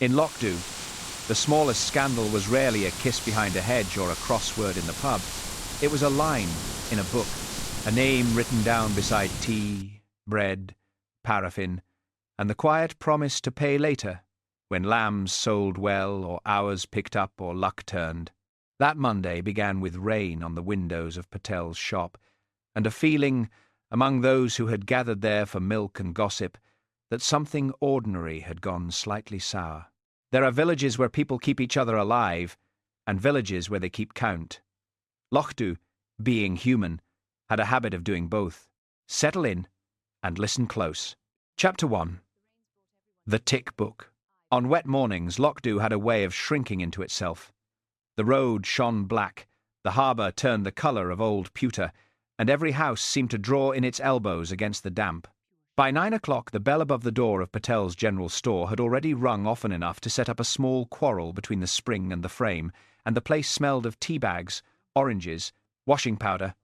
In Lochdu, the smallest scandal was rarely a kiss behind a hedge or a crossword in the pub. It was a line in a book, a name written down beside tea, bread, paraffin, and the quiet promise to pay later when lambs sold well or hours picked up or luck turned. That Monday began with rain on the windows of Patel's shop, and a feeling, among those who had gathered there for milk and gossip, that something ordinary had gone slightly sour. There are villages where people keep each other alive, and villages where they keep count. Lochdu, being human, had a habit of doing both. Settle in and listen close. Chapter 1. The Tick Book. On wet mornings, Lochdu had a way of shrinking into itself. The road shone black, the harbour turned the colour of old pewter, and every house seemed to draw in its elbows against the damp. By 9 o'clock, the bell above the door of Patel's general store had already rung often enough to set up a small quarrel between the spring and the frame, and the place smelled of tea bags, oranges, washing powder,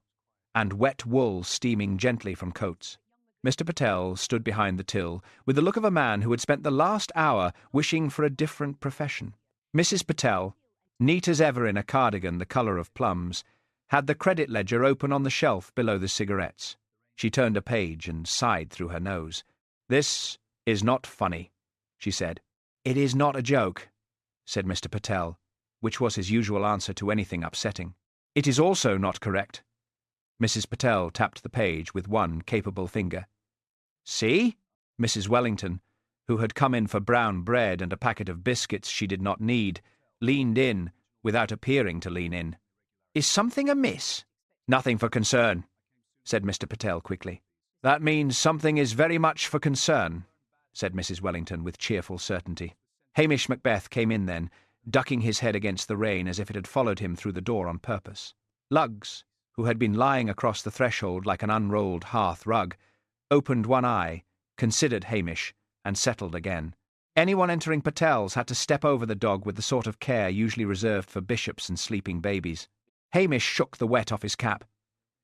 and wet wool steaming gently from coats. Mr. Patel stood behind the till with the look of a man who had spent the last hour wishing for a different profession. Mrs. Patel, neat as ever in a cardigan the colour of plums, had the credit ledger open on the shelf below the cigarettes. She turned a page and sighed through her nose. "This is not funny," she said. "It is not a joke," said Mr. Patel, which was his usual answer to anything upsetting. "It is also not correct." Mrs. Patel tapped the page with one capable finger. "See?" Mrs. Wellington, who had come in for brown bread and a packet of biscuits she did not need, leaned in without appearing to lean in. "Is something amiss?" "Nothing for concern," said Mr. Patel quickly. "That means something is very much for concern," said Mrs. Wellington with cheerful certainty. Hamish Macbeth came in then, ducking his head against the rain as if it had followed him through the door on purpose. Lugs, who had been lying across the threshold like an unrolled hearth rug, opened one eye, considered Hamish, and settled again. Anyone entering Patel's had to step over the dog with the sort of care usually reserved for bishops and sleeping babies. Hamish shook the wet off his cap.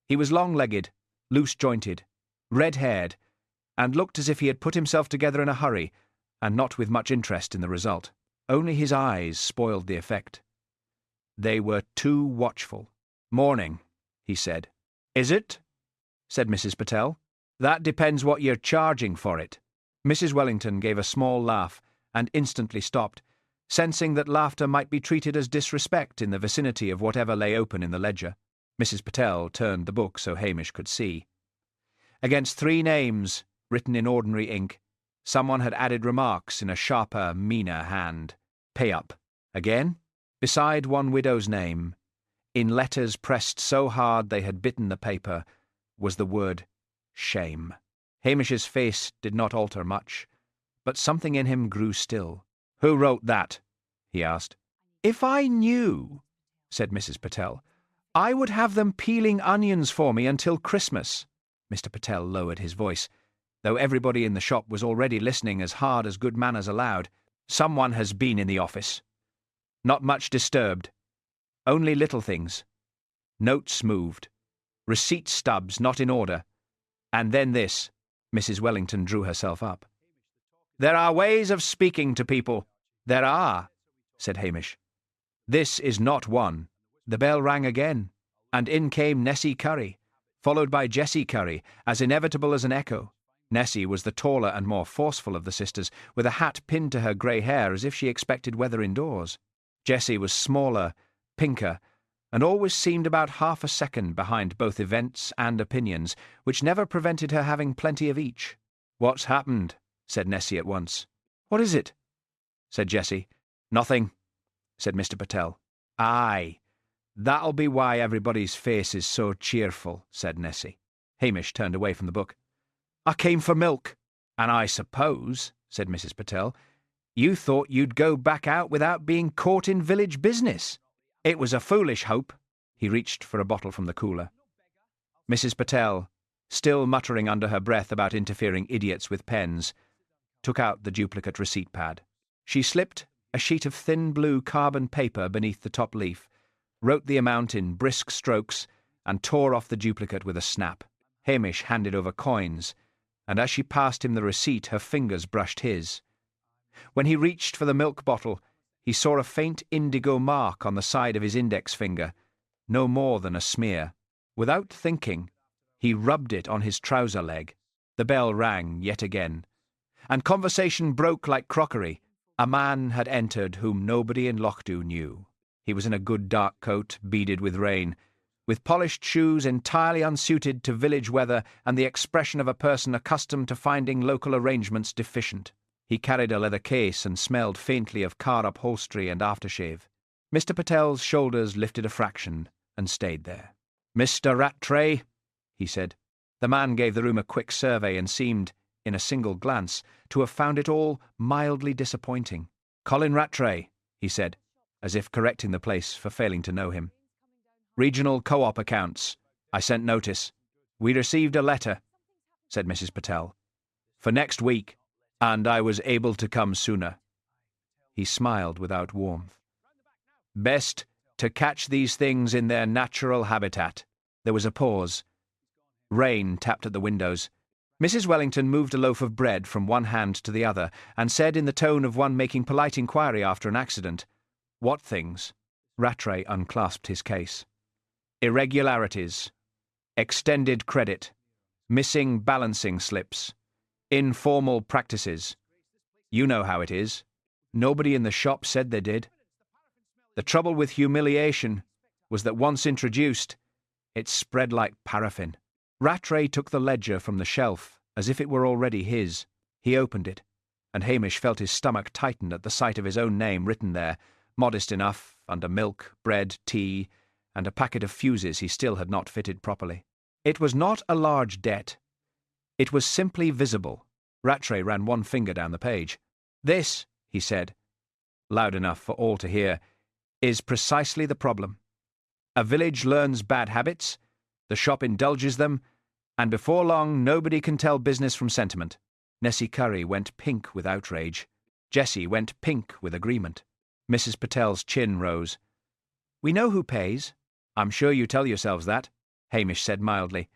He was long-legged, loose-jointed, red-haired, and looked as if he had put himself together in a hurry, and not with much interest in the result. Only his eyes spoiled the effect. They were too watchful. "Morning," he said. "Is it?" said Mrs. Patel. "That depends what you're charging for it." Mrs. Wellington gave a small laugh and instantly stopped, sensing that laughter might be treated as disrespect in the vicinity of whatever lay open in the ledger. Mrs. Patel turned the book so Hamish could see. Against 3 names, written in ordinary ink, someone had added remarks in a sharper, meaner hand. "Pay up." Again, beside one widow's name, in letters pressed so hard they had bitten the paper, was the word shame. Hamish's face did not alter much, but something in him grew still. "Who wrote that?" he asked. "If I knew," said Mrs. Patel, "I would have them peeling onions for me until Christmas." Mr. Patel lowered his voice, though everybody in the shop was already listening as hard as good manners allowed. "Someone has been in the office. Not much disturbed. Only little things. Notes moved. Receipt stubs not in order. And then this." Mrs. Wellington drew herself up. "There are ways of speaking to people." "There are," said Hamish. "This is not one." The bell rang again, and in came Nessie Curry, followed by Jessie Curry, as inevitable as an echo. Nessie was the taller and more forceful of the sisters, with a hat pinned to her grey hair as if she expected weather indoors. Jessie was smaller, pinker, and always seemed about half a second behind both events and opinions, which never prevented her having plenty of each. "What's happened?" said Nessie at once. "What is it?" said Jessie. "Nothing," said Mr. Patel. "Aye, that'll be why everybody's face is so cheerful," said Nessie. Hamish turned away from the book. "I came for milk." "And I suppose," said Mrs. Patel, "you thought you'd go back out without being caught in village business. It was a foolish hope." He reached for a bottle from the cooler. Mrs. Patel, still muttering under her breath about interfering idiots with pens, took out the duplicate receipt pad. She slipped a sheet of thin blue carbon paper beneath the top leaf, wrote the amount in brisk strokes, and tore off the duplicate with a snap. Hamish handed over coins, and as she passed him the receipt her fingers brushed his. When he reached for the milk bottle, he saw a faint indigo mark on the side of his index finger, no more than a smear. Without thinking, he rubbed it on his trouser leg. The bell rang yet again, and conversation broke like crockery. A man had entered whom nobody in Lochs knew. He was in a good dark coat, beaded with rain, with polished shoes entirely unsuited to village weather and the expression of a person accustomed to finding local arrangements deficient. He carried a leather case and smelled faintly of car upholstery and aftershave. Mr. Patel's shoulders lifted a fraction and stayed there. "Mr. Rattray," he said. The man gave the room a quick survey and seemed, in a single glance, to have found it all mildly disappointing. "Colin Rattray," he said, as if correcting the place for failing to know him. "Regional Co-op accounts. I sent notice." "We received a letter," said Mrs. Patel, "for next week, and I was able to come sooner." He smiled without warmth. "Best to catch these things in their natural habitat." There was a pause. Rain tapped at the windows. Mrs. Wellington moved a loaf of bread from one hand to the other, and said in the tone of one making polite inquiry after an accident, "What things?" Rattray unclasped his case. "Irregularities. Extended credit. Missing balancing slips. Informal practices. You know how it is. Nobody in the shop said they did. The trouble with humiliation was that once introduced, it spread like paraffin." Rattray took the ledger from the shelf, as if it were already his. He opened it, and Hamish felt his stomach tighten at the sight of his own name written there, modest enough, under milk, bread, tea, and a packet of fuses he still had not fitted properly. It was not a large debt. It was simply visible. Rattray ran one finger down the page. "This," he said, loud enough for all to hear, "is precisely the problem. A village learns bad habits, the shop indulges them, and before long nobody can tell business from sentiment." Nessie Curry went pink with outrage. Jessie went pink with agreement. Mrs. Patel's chin rose. "We know who pays." "I'm sure you tell yourselves that," Hamish said mildly.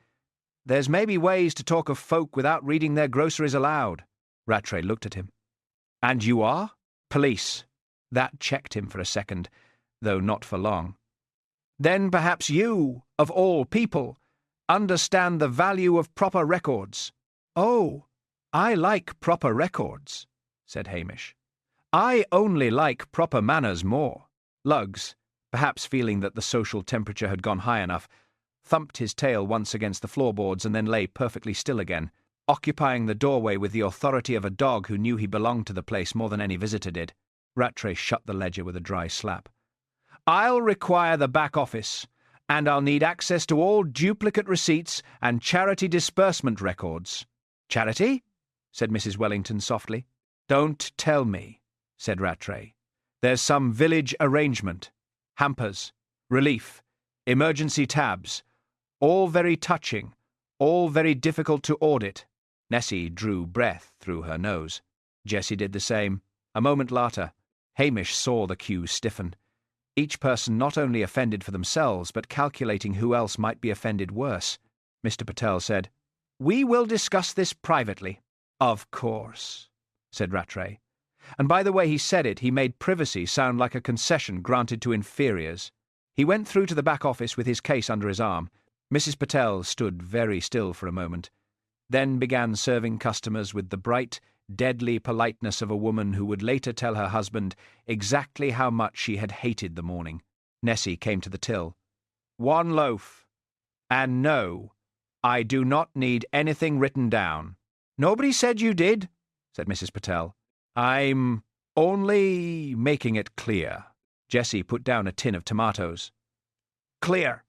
"There's maybe ways to talk of folk without reading their groceries aloud." Rattray looked at him. "And you are?" "Police." That checked him for a second, though not for long. "Then perhaps you, of all people, understand the value of proper records." "Oh, I like proper records," said Hamish. "I only like proper manners more." Lugs, perhaps feeling that the social temperature had gone high enough, thumped his tail once against the floorboards and then lay perfectly still again, occupying the doorway with the authority of a dog who knew he belonged to the place more than any visitor did. Rattray shut the ledger with a dry slap. "I'll require the back office, and I'll need access to all duplicate receipts and charity disbursement records." "Charity?" said Mrs. Wellington softly. "Don't tell me," said Rattray. "There's some village arrangement. Hampers, relief, emergency tabs, all very touching, all very difficult to audit." Nessie drew breath through her nose. Jessie did the same. A moment later, Hamish saw the queue stiffen. Each person not only offended for themselves, but calculating who else might be offended worse. Mr. Patel said, "We will discuss this privately." "Of course," said Rattray. And by the way he said it, he made privacy sound like a concession granted to inferiors. He went through to the back office with his case under his arm. Mrs. Patel stood very still for a moment, then began serving customers with the bright, deadly politeness of a woman who would later tell her husband exactly how much she had hated the morning. Nessie came to the till. "1 loaf. And no, I do not need anything written down." "Nobody said you did," said Mrs. Patel. "I'm only making it clear." Jessie put down a tin of tomatoes. "Clear,"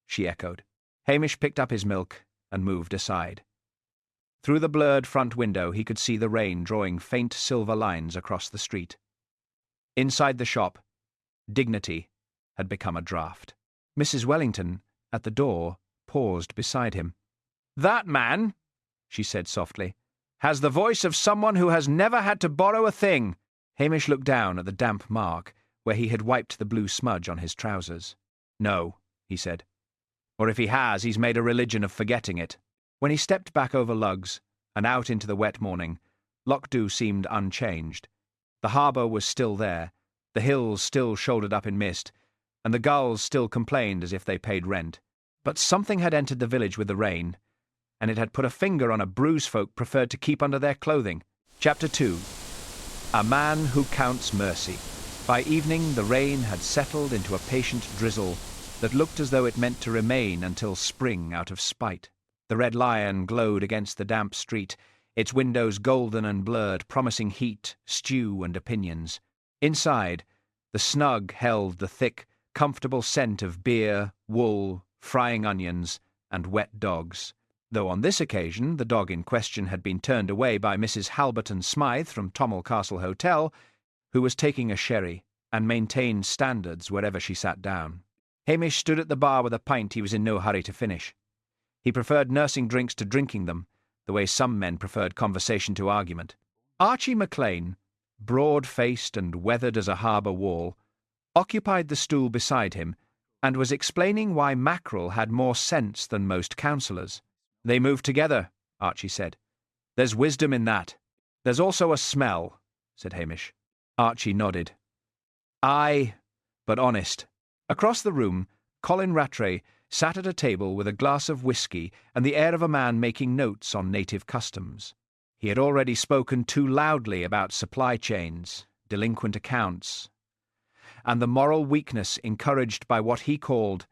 she echoed. Hamish picked up his milk and moved aside. Through the blurred front window he could see the rain drawing faint silver lines across the street. Inside the shop, dignity had become a draught. Mrs. Wellington, at the door, paused beside him. "That man," she said softly, "has the voice of someone who has never had to borrow a thing." Hamish looked down at the damp mark where he had wiped the blue smudge on his trousers. "No," he said. "Or if he has, he's made a religion of forgetting it." When he stepped back over lugs and out into the wet morning, Lochs seemed unchanged. The harbour was still there, the hills still shouldered up in mist, and the gulls still complained as if they paid rent. But something had entered the village with the rain, and it had put a finger on a bruise folk preferred to keep under their clothing. Chapter 2. A Man Who Counts Mercy. By evening the rain had settled into a patient drizzle that looked as though it meant to remain until spring out of spite. The Red Lion glowed against the damp street, its windows golden and blurred, promising heat, stew, and opinions. Inside, the snug held the thick, comfortable scent of beer, wool, frying onions, and wet dogs, though on this occasion the dog in question had been turned away by Mrs. Halberton Smythe from Tommel Castle Hotel, who was taking a sherry, and maintained standards wherever she sat down. Hamish stood at the bar with a pint he was in no hurry to finish. He preferred nursing drinks to drinking them, the way some men preferred conversation to argument. Archie McLean, broad-faced and weathered as a harbour wall, occupied the stool beside him, and was explaining why mackerel had more sense than most counsellors. "They move together," Archie said. "There's wisdom in that. There's also a smell," said Hamish. Archie nodded. "Aye, but honest." Across the room, Colin Rattray sat at a table with a glass of whisky and the air of a man making notes on native customs. He had already spoken too loudly about supply chains, delinquent accounts, and the moral weakness encouraged by what he called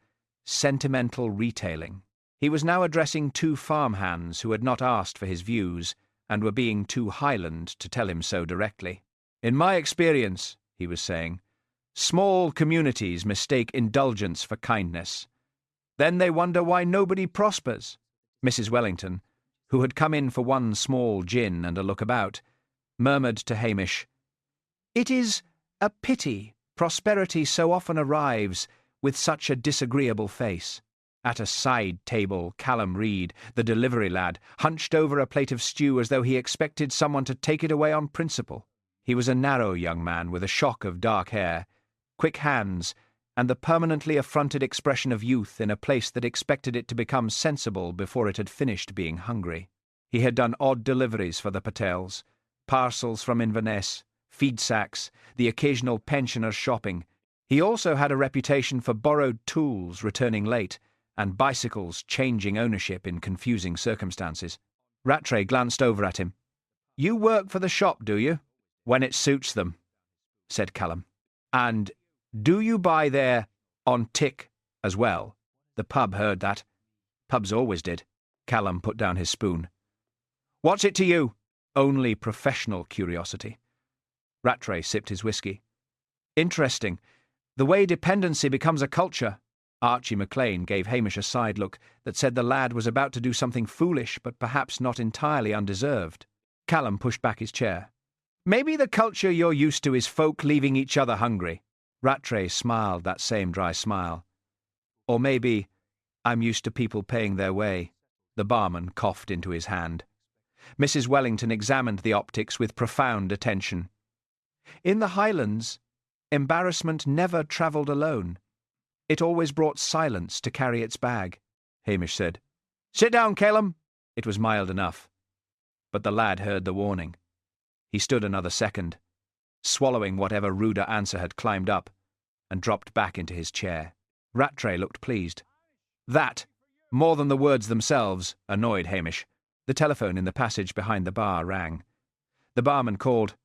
sentimental retailing. He was now addressing two farmhands who had not asked for his views and were being too Highland to tell him so directly. "In my experience," he was saying, "small communities mistake indulgence for kindness. Then they wonder why nobody prospers." Mrs. Wellington, who had come in for one small gin and a look about, murmured to Hamish, "It is a pity prosperity so often arrives with such a disagreeable face." At a side table, Callum Reed, the delivery lad, hunched over a plate of stew as though he expected someone to take it away on principle. He was a narrow young man with a shock of dark hair, quick hands, and the permanently affronted expression of youth in a place that expected it to become sensible before it had finished being hungry. He had done odd deliveries for the Patels, parcels from Inverness, feed sacks, the occasional pensioners' shopping. He also had a reputation for borrowed tools returning late, and bicycles changing ownership in confusing circumstances. Rattray glanced over at him. "You work for the shop, do you?" "When it suits them," said Callum. "And do you buy there on tick as well?" The pub heard that. Pubs always did. Callum put down his spoon. "What's it to you?" "Only professional curiosity." Rattray sipped his whisky. "Interesting. The way dependency becomes a culture." Archie McLean gave Hamish a side look that said the lad was about to do something foolish but perhaps not entirely undeserved. Callum pushed back his chair. "Maybe the culture you're used to is folk leaving each other hungry." Rattray smiled that same dry smile. "Or maybe I'm used to people paying their way." The barman coughed into his hand. Mrs. Wellington examined the optics with profound attention. "In the Highlands, embarrassment never travelled alone. It always brought silence to carry its bag," Hamish said. "Sit down, Callum." It was mild enough, but the lad heard the warning. He stood another second, swallowing whatever ruder answer had climbed up, and dropped back into his chair. Rattray looked pleased. That, more than the words themselves, annoyed Hamish. The telephone in the passage behind the bar rang. The barman called,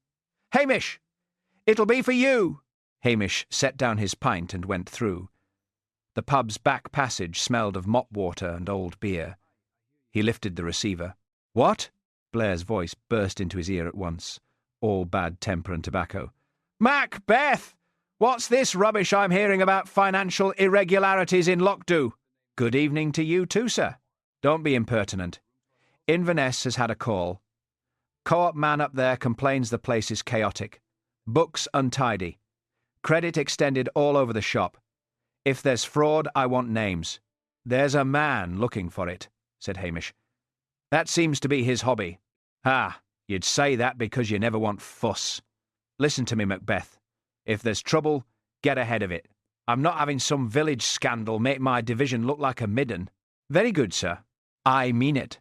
"Hamish! It'll be for you!" Hamish set down his pint and went through. The pub's back passage smelled of mop water and old beer. He lifted the receiver. "What?" Blair's voice burst into his ear at once, all bad temper and tobacco. "Macbeth! What's this rubbish I'm hearing about financial irregularities in Lochs? Good evening to you too, sir. Don't be impertinent. Inverness has had a call. Co-op man up there complains the place is chaotic. Books untidy. Credit extended all over the shop. If there's fraud, I want names." "There's a man looking for it," said Hamish. "That seems to be his hobby." "Ah, you'd say that because you never want fuss. Listen to me, Macbeth. If there's trouble, get ahead of it. I'm not having some village scandal make my division look like a midden." "Very good, sir. I mean it.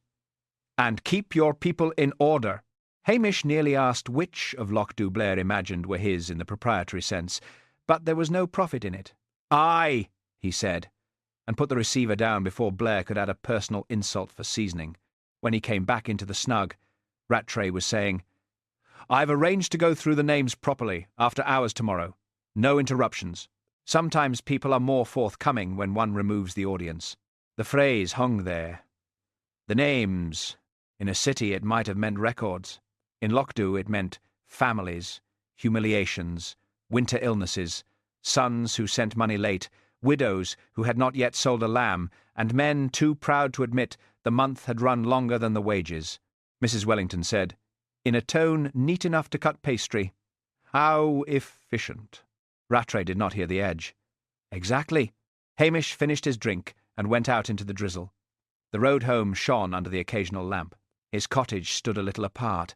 And keep your people in order." Hamish nearly asked which of Loch Blair imagined were his in the proprietary sense, but there was no profit in it. "Aye," he said, and put the receiver down before Blair could add a personal insult for seasoning. When he came back into the snug, Rattray was saying, "I've arranged to go through the names properly, after hours tomorrow. No interruptions. Sometimes people are more forthcoming when one removes the audience." The phrase hung there. The names. In a city it might have meant records. In Lochdu it meant families, humiliations, winter illnesses, sons who sent money late, widows who had not yet sold a lamb, and men too proud to admit the month had run longer than the wages. Mrs. Wellington said, in a tone neat enough to cut pastry, "How efficient." Rattray did not hear the edge. "Exactly." Hamish finished his drink and went out into the drizzle. The road home shone under the occasional lamp. His cottage stood a little apart,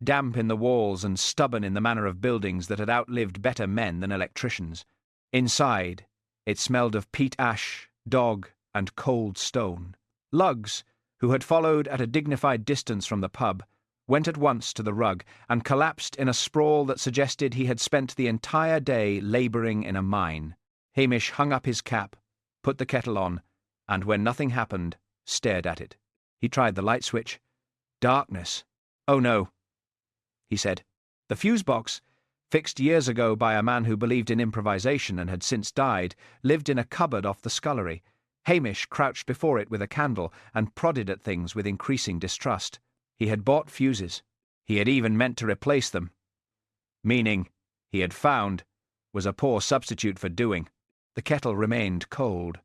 damp in the walls and stubborn in the manner of buildings that had outlived better men than electricians. Inside, it smelled of peat ash, dog, and cold stone. Lugs, who had followed at a dignified distance from the pub, went at once to the rug and collapsed in a sprawl that suggested he had spent the entire day labouring in a mine. Hamish hung up his cap, put the kettle on, and when nothing happened, stared at it. He tried the light switch. Darkness. "Oh no," he said. The fuse box, fixed years ago by a man who believed in improvisation and had since died, lived in a cupboard off the scullery. Hamish crouched before it with a candle and prodded at things with increasing distrust. He had bought fuses. He had even meant to replace them. Meaning, he had found, was a poor substitute for doing. The kettle remained cold.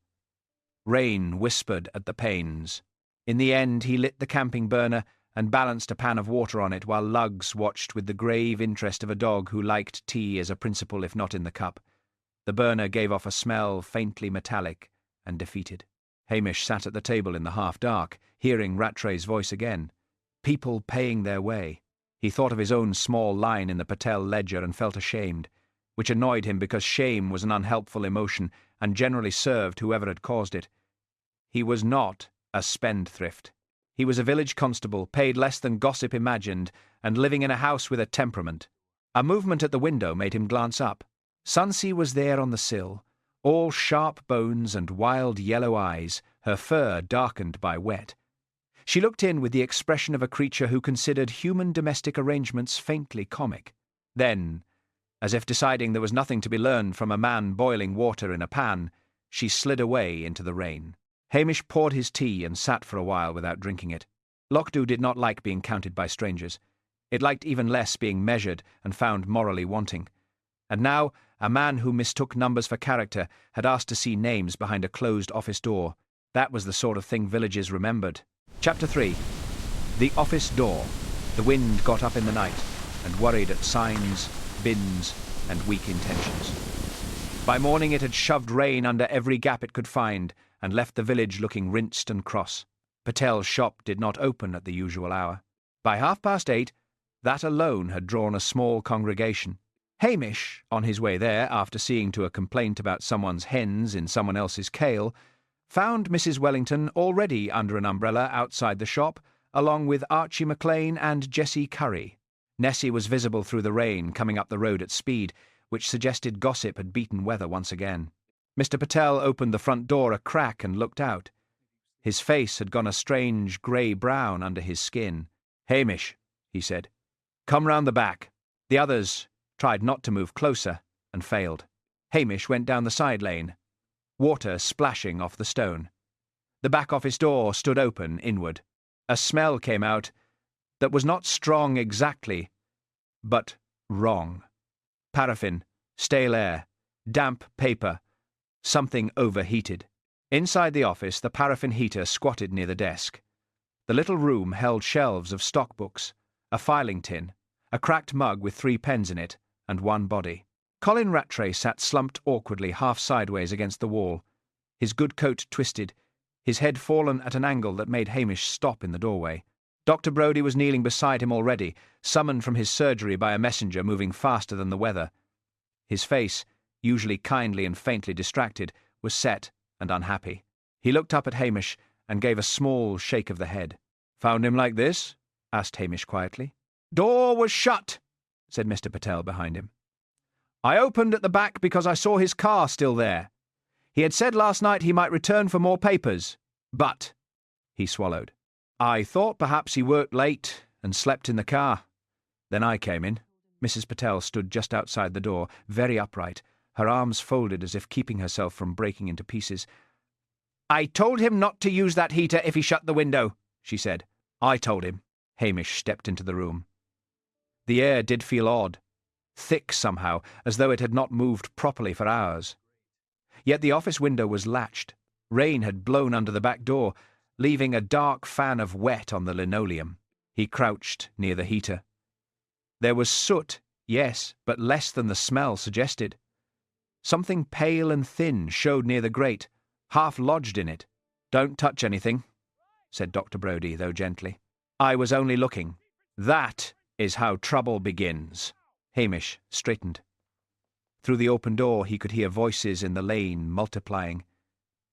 Rain whispered at the panes. In the end he lit the camping burner and balanced a pan of water on it while Lugs watched with the grave interest of a dog who liked tea as a principle if not in the cup. The burner gave off a smell faintly metallic and defeated. Hamish sat at the table in the half-dark, hearing Rattray's voice again. People paying their way. He thought of his own small line in the Patel ledger and felt ashamed, which annoyed him because shame was an unhelpful emotion and generally served whoever had caused it. He was not a spendthrift. He was a village constable, paid less than gossip imagined, and living in a house with a temperament. A movement at the window made him glance up. Sunsea was there on the sill, all sharp bones and wild yellow eyes, her fur darkened by wet. She looked in with the expression of a creature who considered human domestic arrangements faintly comic. Then, as if deciding there was nothing to be learned from a man boiling water in a pan, she slid away into the rain. Hamish poured his tea and sat for a while without drinking it. Lochdu did not like being counted by strangers. It liked even less being measured and found morally wanting. And now, a man who mistook numbers for character had asked to see names behind a closed office door. That was the sort of thing villagers remembered. Chapter 3. The office door. The wind got up in the night and worried at signs, bins, and weak intentions. By morning it had shoved rain under every gap it could find and left the village looking rinsed and cross. Patel's shop did not open at the usual hour. By 8:30, that alone had drawn a small congregation. Hamish, on his way there after seeing to a complaint about someone's hens in someone else's kale, found Mrs. Wellington already under an umbrella outside the shop, along with Archie McLean and Jessie Curry. Nessie was visible through the rain coming up the road at speed, which suggested gossip had beaten weather once again. Mr. Patel opened the front door a crack and looked out. His face had gone a strange grey-brown under his skin. "Hamish," he said, "come round the back." The others tried not to move closer and failed. Hamish went down the side lane, water splashing off the stone. The back office door stood open inward. A smell came out that was not strong exactly, but wrong. Paraffin, stale air, damp paper, something overheated. Inside the office, the paraffin heater squatted near the desk. The little room held shelves of stock books, a filing tin, a cracked mug with 3 pens in it, and one body. Colin Rattray sat slumped awkwardly half sideways against the wall, his good coat twisted, his head fallen at an angle that made Hamish stop in the doorway. Dr. Brodie was kneeling beside him already, summoned from his surgery by a messenger moving faster than the weather. His face, usually kindly and faintly distracted, was set and unhappy. He looked up at Hamish and gave a small shake of the head. "Found him like this?" asked Hamish quietly. "Door was shut," said Mr. Patel behind him. "I opened at the back because I saw his car still there. He had said last night he might return for more papers, but—" he swallowed. "I thought perhaps he worked late and slept in the car. Then I came in." Mrs. Patel stood just outside the door, very upright, her arms folded as if keeping herself from breaking into pieces. "I told him not to use that heater if he shut the window," she said. "I told him." Hamish stepped into the room. The air did feel odd, thick somehow, as though it had not moved properly for hours. Yet the office window was latched. Rain had blown under the back door, leaving a dark fan of wet on the linoleum. He crouched near the heater. There was soot, yes, but less than the smell suggested. Something pale and thin showed near the grate, half lodged in it. "Don't touch anything," said Dr. Brodie, though gently. "I was only looking. That is how trouble begins." Hamish straightened. Through the open door he could hear voices in the lane multiplying.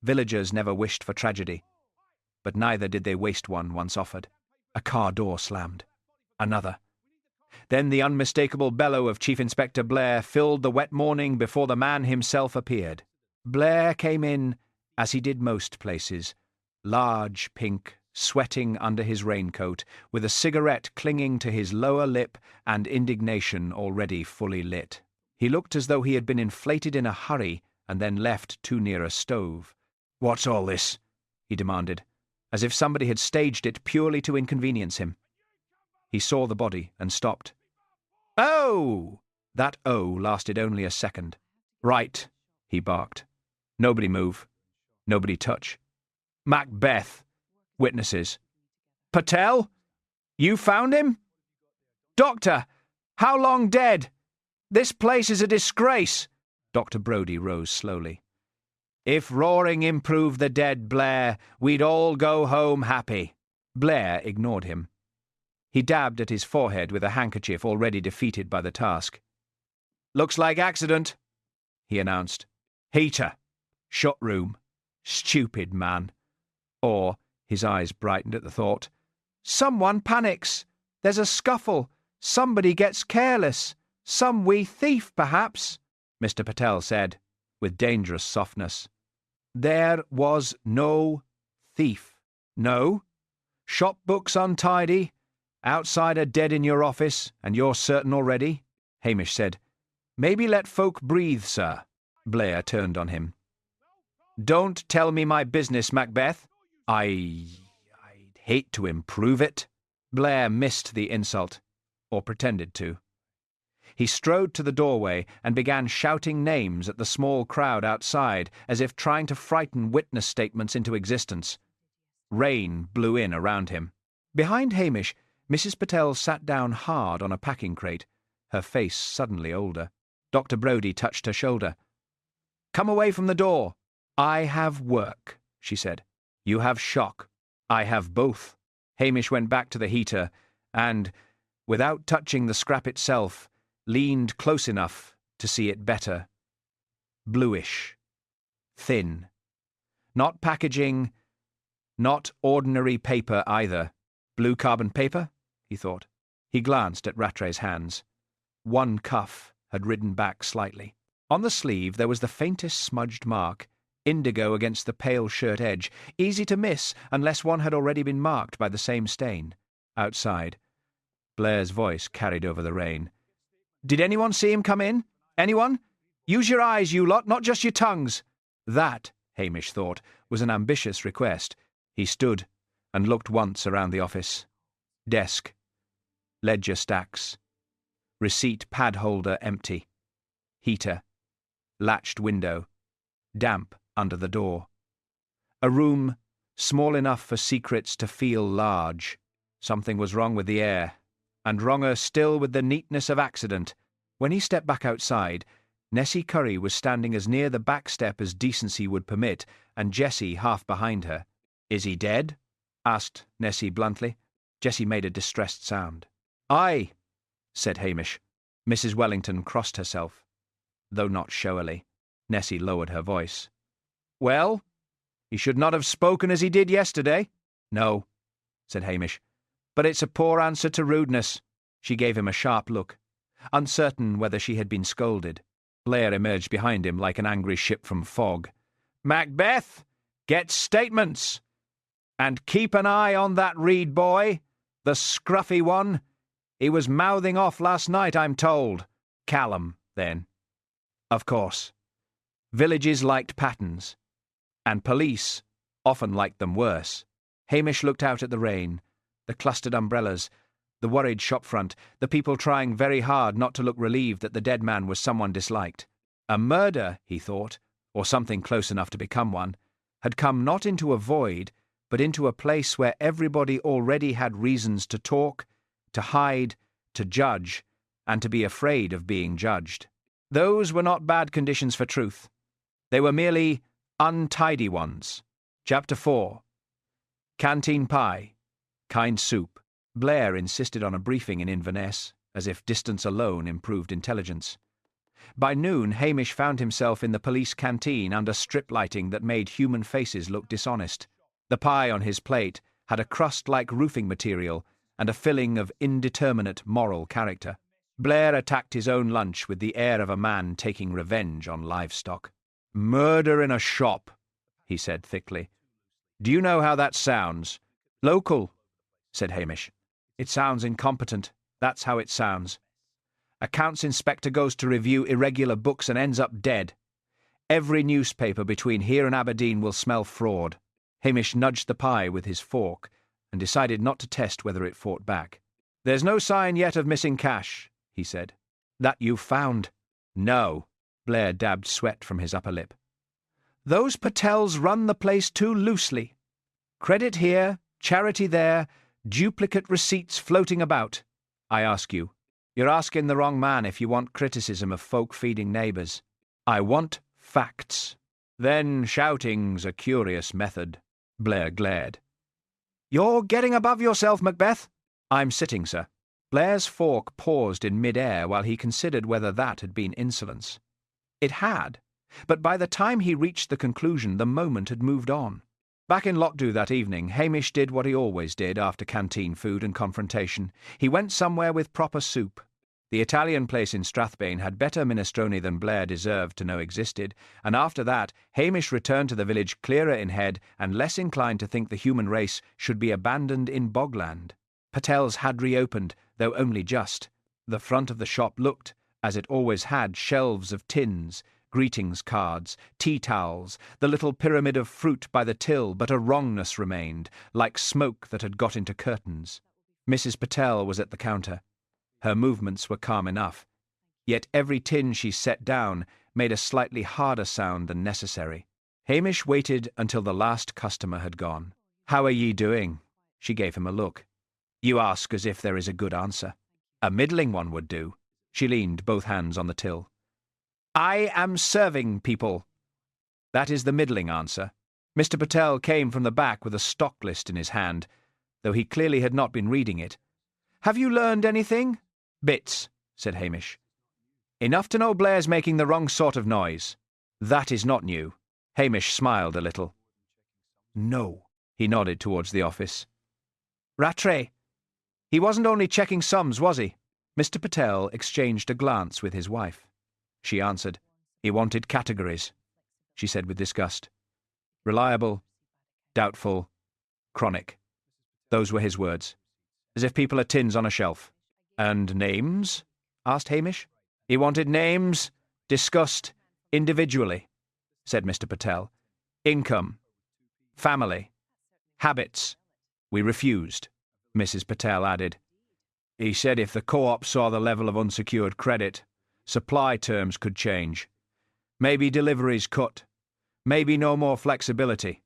Villagers never wished for tragedy, but neither did they waste one once offered. A car door slammed. Another. Then the unmistakable bellow of Chief Inspector Blair filled the wet morning before the man himself appeared. Blair came in, as he did most places, large, pink, sweating under his raincoat, with a cigarette clinging to his lower lip and indignation already fully lit. He looked as though he had been inflated in a hurry and then left too near a stove. "What's all this?" he demanded, as if somebody had staged it purely to inconvenience him. He saw the body and stopped. "Oh!" That "oh" lasted only a second. "Right," he barked. "Nobody move. Nobody touch. Macbeth. Witnesses. Patel? You found him? Doctor, how long dead? This place is a disgrace." Dr. Brodie rose slowly. "If roaring improved the dead, Blair, we'd all go home happy." Blair ignored him. He dabbed at his forehead with a handkerchief already defeated by the task. "Looks like accident," he announced. "Heater. Shut room. Stupid man." Or, his eyes brightened at the thought, "Someone panics. There's a scuffle. Somebody gets careless. Some wee thief, perhaps." Mr. Patel said, with dangerous softness, "There was no thief." "No? Shop books untidy, outsider dead in your office, and you're certain already?" Hamish said, "Maybe let folk breathe, sir." Blair turned on him. "Don't tell me my business, Macbeth. I'd hate to improve it." Blair missed the insult, or pretended to. He strode to the doorway and began shouting names at the small crowd outside, as if trying to frighten witness statements into existence. Rain blew in around him. Behind Hamish, Mrs. Patel sat down hard on a packing crate, her face suddenly older. Dr. Brodie touched her shoulder. "Come away from the door." "I have work," she said. "You have shock. I have both." Hamish went back to the heater and, without touching the scrap itself, leaned close enough to see it better. Bluish. Thin. Not packaging, not ordinary paper either. Blue carbon paper, he thought. He glanced at Rattray's hands. One cuff had ridden back slightly. On the sleeve there was the faintest smudged mark, indigo against the pale shirt edge, easy to miss unless one had already been marked by the same stain. Outside, Blair's voice carried over the rain. "Did anyone see him come in? Anyone? Use your eyes, you lot, not just your tongues." That, Hamish thought, was an ambitious request. He stood and looked once around the office. Desk. Ledger stacks. Receipt pad holder empty. Heater. Latched window. Damp under the door. A room small enough for secrets to feel large. Something was wrong with the air, and wronger still with the neatness of accident. When he stepped back outside, Nessie Curry was standing as near the back step as decency would permit, and Jessie half behind her. "Is he dead?" asked Nessie bluntly. Jessie made a distressed sound. "Aye," said Hamish. Mrs. Wellington crossed herself, though not showily. Nessie lowered her voice. "Well, he should not have spoken as he did yesterday." "No," said Hamish, "but it's a poor answer to rudeness. She gave him a sharp look, uncertain whether she had been scolded. Blair emerged behind him like an angry ship from fog. "Macbeth, get statements! And keep an eye on that Reed boy, the scruffy one. He was mouthing off last night, I'm told. Callum, then. Of course. Villages liked patterns, and police often liked them worse." Hamish looked out at the rain, the clustered umbrellas, the worried shopfront, the people trying very hard not to look relieved that the dead man was someone disliked. A murder, he thought, or something close enough to become one, had come not into a void, but into a place where everybody already had reasons to talk, to hide, to judge, and to be afraid of being judged. Those were not bad conditions for truth. They were merely untidy ones. Chapter 4. Canteen pie. Kind soup. Blair insisted on a briefing in Inverness, as if distance alone improved intelligence. By noon, Hamish found himself in the police canteen under strip lighting that made human faces look dishonest. The pie on his plate had a crust like roofing material and a filling of indeterminate moral character. Blair attacked his own lunch with the air of a man taking revenge on livestock. "Murder in a shop," he said thickly. "Do you know how that sounds?" "Local," said Hamish. "It sounds incompetent. That's how it sounds. Accounts inspector goes to review irregular books and ends up dead. Every newspaper between here and Aberdeen will smell fraud." Hamish nudged the pie with his fork and decided not to test whether it fought back. "There's no sign yet of missing cash," he said. "That you've found?" "No." Blair dabbed sweat from his upper lip. "Those Patels run the place too loosely. Credit here, charity there, duplicate receipts floating about. I ask you. You're asking the wrong man if you want criticism of folk-feeding neighbours. I want facts." "Then shouting's a curious method." Blair glared. "You're getting above yourself, Macbeth." "I'm sitting, sir." Blair's fork paused in mid-air while he considered whether that had been insolence. It had, but by the time he reached the conclusion, the moment had moved on. Back in Lochs that evening, Hamish did what he always did after canteen food and confrontation. He went somewhere with proper soup. The Italian place in Strathbane had better minestrone than Blair deserved to know existed, and after that Hamish returned to the village clearer in head and less inclined to think the human race should be abandoned in bogland. Patel's had reopened, though only just. The front of the shop looked, as it always had, shelves of tins, greetings cards, tea towels, the little pyramid of fruit by the till, but a wrongness remained, like smoke that had got into curtains. Mrs. Patel was at the counter. Her movements were calm enough, yet every tin she set down made a slightly harder sound than necessary. Hamish waited until the last customer had gone. "How are ye doing?" She gave him a look. "You ask as if there is a good answer. A middling one would do." She leaned both hands on the till. "I am serving people." That is the middling answer. Mr. Patel came from the back with a stock list in his hand, though he clearly had not been reading it. "Have you learned anything?" "Bits," said Hamish. "Enough to know Blair's making the wrong sort of noise." "That is not new." Hamish smiled a little. "No." He nodded towards the office. "Rattray. He wasn't only checking sums, was he?" Mr. Patel exchanged a glance with his wife. She answered. "He wanted categories," she said with disgust. "Reliable, doubtful, chronic. Those were his words. As if people are tins on a shelf." "And names?" asked Hamish. "He wanted names, discussed individually," said Mr. Patel. "Income, family, habits. We refused," Mrs. Patel added. "He said if the co-op saw the level of unsecured credit, supply terms could change. Maybe deliveries cut. Maybe no more flexibility.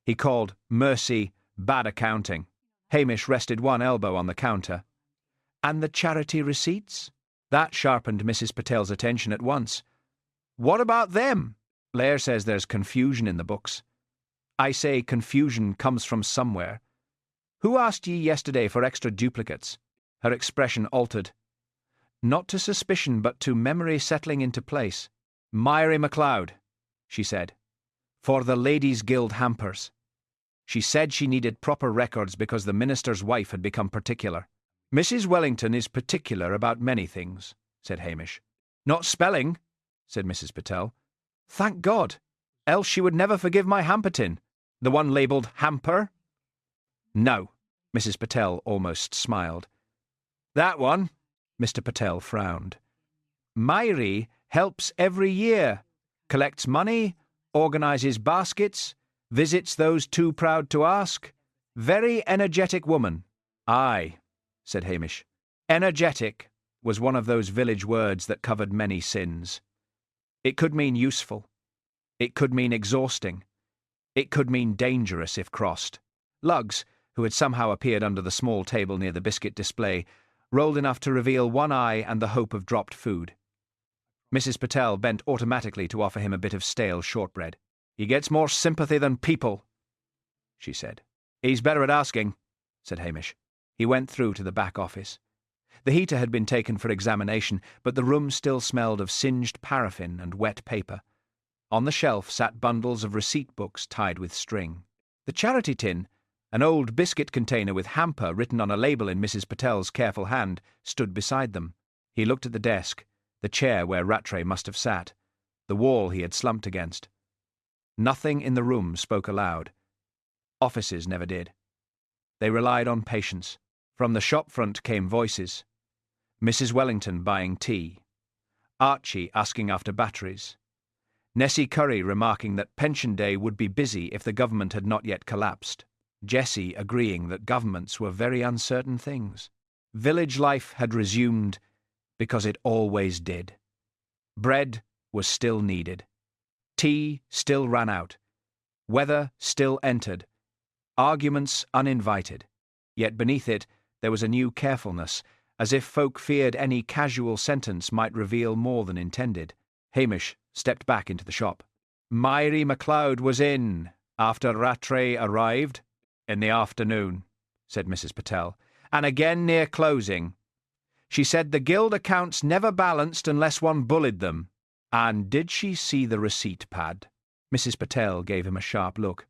He called mercy bad accounting." Hamish rested one elbow on the counter. "And the charity receipts?" That sharpened Mrs. Patel's attention at once. "What about them?" "Blair says there's confusion in the books. I say confusion comes from somewhere. Who asked ye yesterday for extra duplicates?" Her expression altered. Not to suspicion, but to memory settling into place. "Mary MacLeod," she said. "For the Ladies' Guild hampers. She said she needed proper records because the minister's wife had become particular." Mrs. Wellington is particular about many things, said Hamish. Not spelling, said Mrs. Patel. Thank God, else she would never forgive my hampertin. The one labelled hamper? No, Mrs. Patel almost smiled. That one? Mr. Patel frowned. Myri helps every year, collects money, organises baskets, visits those too proud to ask. Very energetic woman. Aye, said Hamish. Energetic was one of those village words that covered many sins. It could mean useful. It could mean exhausting. It could mean dangerous if crossed. Lugs, who had somehow appeared under the small table near the biscuit display, rolled enough to reveal one eye and the hope of dropped food. Mrs. Patel bent automatically to offer him a bit of stale shortbread. He gets more sympathy than people, she said. He's better at asking, said Hamish. He went through to the back office. The heater had been taken for examination, but the room still smelled of singed paraffin and wet paper. On the shelf sat bundles of receipt books tied with string. The charity tin, an old biscuit container with hamper written on a label in Mrs. Patel's careful hand, stood beside them. He looked at the desk, the chair where Rattray must have sat, the wall he had slumped against. Nothing in the room spoke aloud. Offices never did. They relied on patience. From the shop front came voices. Mrs. Wellington buying tea. Archie asking after batteries. Nessie Curry remarking that Pension Day would be busy if the government had not yet collapsed. Jessie agreeing that governments were very uncertain things. Village life had resumed because it always did. Bread was still needed. Tea still ran out. Weather still entered. Arguments uninvited. Yet beneath it there was a new carefulness, as if folk feared any casual sentence might reveal more than intended. Hamish stepped back into the shop. Myri MacLeod was in, after Rattray arrived. In the afternoon, said Mrs. Patel, and again near closing. She said the guild accounts never balanced unless one bullied them. And did she see the receipt pad? Mrs. Patel gave him a sharp look.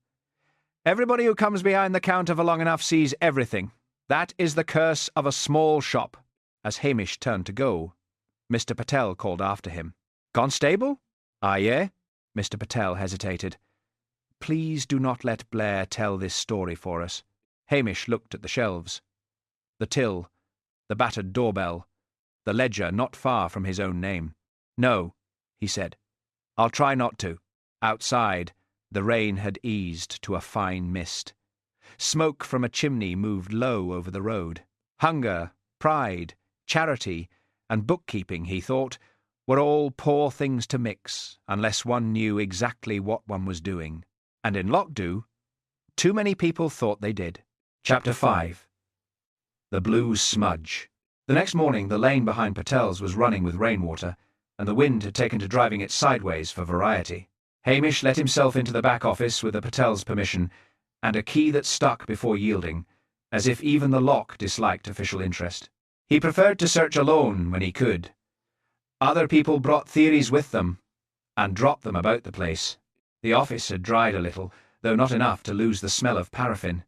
Everybody who comes behind the counter for long enough sees everything. That is the curse of a small shop. As Hamish turned to go, Mr. Patel called after him. Constable? Aye. Mr. Patel hesitated. Please do not let Blair tell this story for us. Hamish looked at the shelves. The till, the battered doorbell, the ledger not far from his own name. No, he said. I'll try not to. Outside, the rain had eased to a fine mist. Smoke from a chimney moved low over the road. Hunger, pride, charity, and bookkeeping, he thought, were all poor things to mix, unless one knew exactly what one was doing. And in Lochdew, too many people thought they did. Chapter 5. The Blue Smudge. The next morning the lane behind Patel's was running with rainwater, and the wind had taken to driving it sideways for variety. Hamish let himself into the back office with the Patel's permission, and a key that stuck before yielding, as if even the lock disliked official interest. He preferred to search alone when he could. Other people brought theories with them, and dropped them about the place. The office had dried a little, though not enough to lose the smell of paraffin.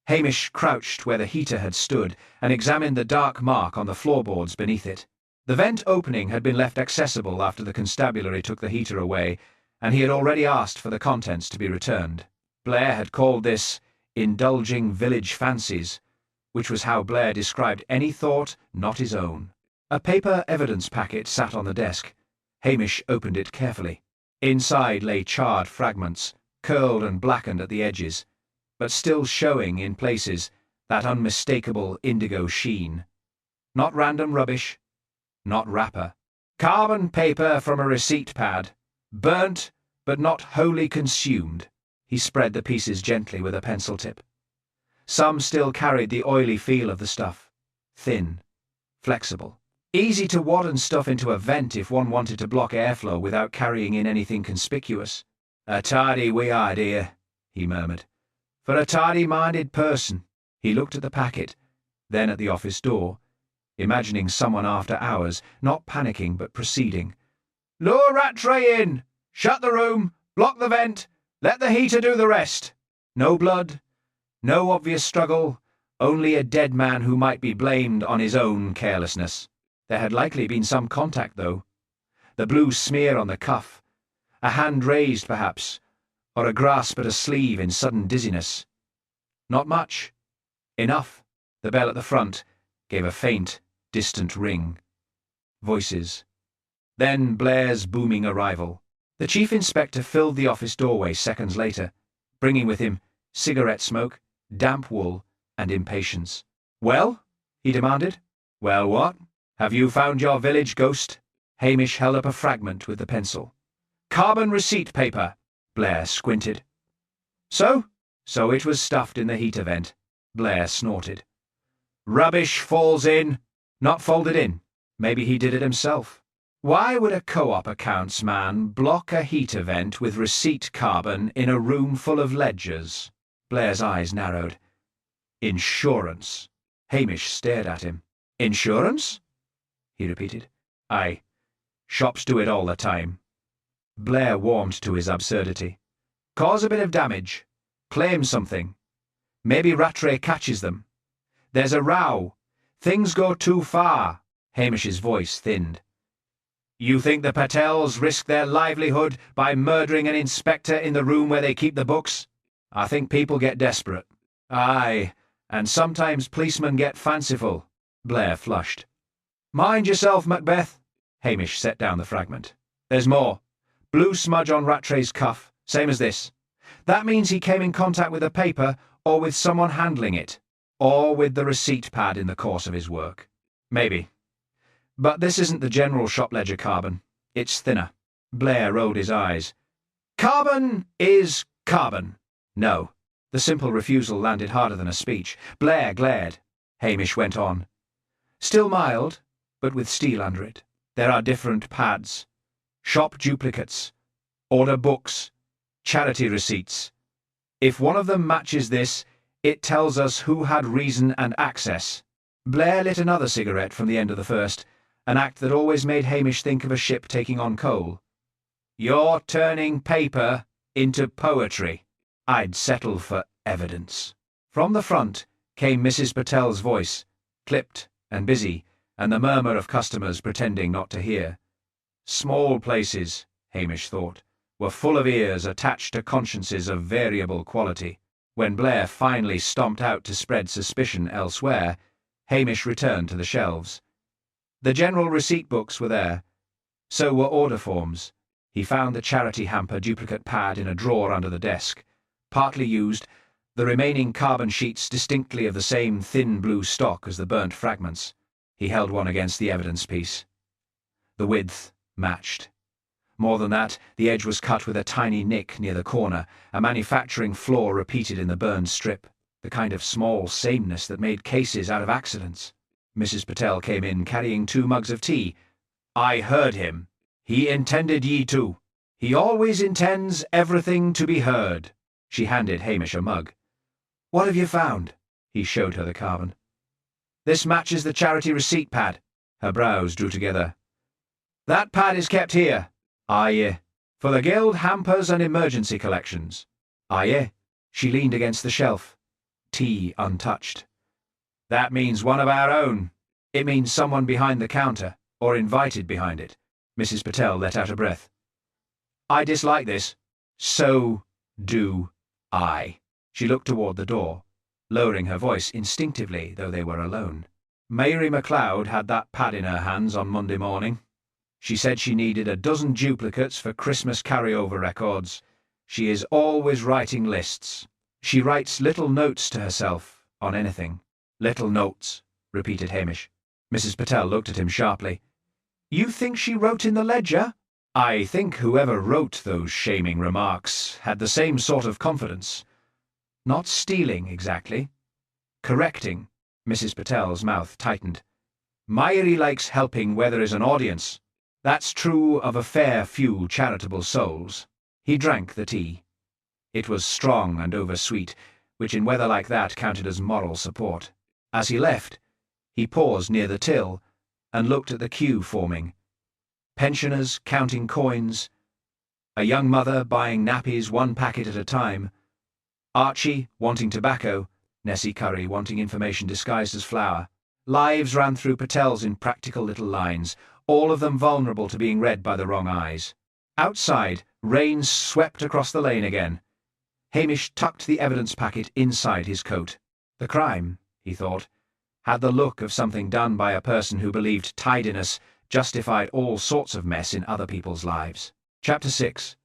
Hamish crouched where the heater had stood and examined the dark mark on the floorboards beneath it. The vent opening had been left accessible after the constabulary took the heater away, and he had already asked for the contents to be returned. Blair had called this indulging village fancies, which was how Blair described any thought not his own. A paper evidence packet sat on the desk. Hamish opened it carefully. Inside lay charred fragments, curled and blackened at the edges, but still showing, in places, that unmistakable indigo sheen. Not random rubbish, not wrapper. Carbon paper from a receipt pad, burnt but not wholly consumed. He spread the pieces gently with a pencil tip. Some still carried the oily feel of the stuff, thin, flexible. Easy to wad and stuff into a vent if one wanted to block airflow without carrying in anything conspicuous. A tidy wee idea, he murmured. For a tidy-minded person. He looked at the packet, then at the office door, imagining someone after hours, not panicking but proceeding. Lure Rattray in! Shut the room! Block the vent! Let the heater do the rest! No blood, no obvious struggle, Only a dead man who might be blamed on his own carelessness. There had likely been some contact, though. The blue smear on the cuff, a hand raised, perhaps, or a grasp at a sleeve in sudden dizziness. Not much. Enough. The bell at the front gave a faint, distant ring. Voices. Then Blair's booming arrival. The chief inspector filled the office doorway seconds later, bringing with him cigarette smoke, damp wool, and impatience. "Well?" he demanded. "Well, what? Have you found your village ghost?" Hamish held up a fragment with the pencil. "Carbon receipt paper." Blair squinted. So it was stuffed in the heater vent. Blair snorted. "Rubbish falls in, not folded in. Maybe he did it himself. Why would a co-op accounts man block a heater vent with receipt carbon in a room full of ledgers?" Blair's eyes narrowed. "Insurance." Hamish stared at him. "Insurance?" he repeated. "Aye. Shops do it all the time." Blair warmed to his absurdity. "Cause a bit of damage. Claim something. Maybe Rattray catches them. There's a row. Things go too far." Hamish's voice thinned. "You think the Patels risk their livelihood by murdering an inspector in the room where they keep the books? I think people get desperate. Aye, and sometimes policemen get fanciful." Blair flushed. "Mind yourself, Macbeth." Hamish set down the fragment. "There's more. Blue smudge on Rattray's cuff, same as this. That means he came in contact with the paper, or with someone handling it, or with the receipt pad in the course of his work. Maybe. But this isn't the general shop ledger carbon. It's thinner." Blair rolled his eyes. "Carbon is carbon." No. The simple refusal landed harder than a speech. Blair glared. Hamish went on. "Still mild, but with steel under it. There are different pads. Shop duplicates. Order books. Charity receipts. If one of them matches this, it tells us who had reason and access." Blair lit another cigarette from the end of the first, an act that always made Hamish think of a ship taking on coal. "You're turning paper into poetry." "I'd settle for evidence." From the front came Mrs. Patel's voice, clipped and busy, and the murmur of customers pretending not to hear. Small places, Hamish thought, were full of ears attached to consciences of variable quality. When Blair finally stomped out to spread suspicion elsewhere, Hamish returned to the shelves. The general receipt books were there. So were order forms. He found the charity hamper duplicate pad in a drawer under the desk. Partly used, the remaining carbon sheets distinctly of the same thin blue stock as the burnt fragments. He held one against the evidence piece. The width matched. More than that, the edge was cut with a tiny nick near the corner, a manufacturing flaw repeated in the burned strip, the kind of small sameness that made cases out of accidents. Mrs. Patel came in carrying 2 mugs of tea. "I heard him. He intended ye to. He always intends everything to be heard." She handed Hamish a mug. "What have you found?" He showed her the carbon. "This matches the charity receipt pad." Her brows drew together. "That pad is kept here." "Aye, for the guild hampers and emergency collections." "Aye." She leaned against the shelf, tea untouched. "That means one of our own. It means someone behind the counter, or invited behind it." Mrs. Patel let out a breath. "I dislike this." "So do I." She looked toward the door, lowering her voice instinctively, though they were alone. "Mary MacLeod had that pad in her hands on Monday morning. She said she needed 12 duplicates for Christmas carryover records. She is always writing lists. She writes little notes to herself on anything." "Little notes," repeated Hamish. Mrs. Patel looked at him sharply. "You think she wrote in the ledger?" "I think whoever wrote those shaming remarks had the same sort of confidence. Not stealing, exactly. Correcting." Mrs. Patel's mouth tightened. "Myrie likes helping where there is an audience. That's true of a fair few charitable souls." He drank the tea. It was strong and oversweet, which in weather like that counted as moral support. As he left, he paused near the till and looked at the queue forming. Pensioners counting coins, a young mother buying nappies 1 packet at a time, Archie wanting tobacco, Nessie Curry wanting information disguised as flour. Lives ran through Patel's in practical little lines, all of them vulnerable to being read by the wrong eyes. Outside, rain swept across the lane again. Hamish tucked the evidence packet inside his coat. The crime, he thought, had the look of something done by a person who believed tidiness justified all sorts of mess in other people's lives. Chapter 6.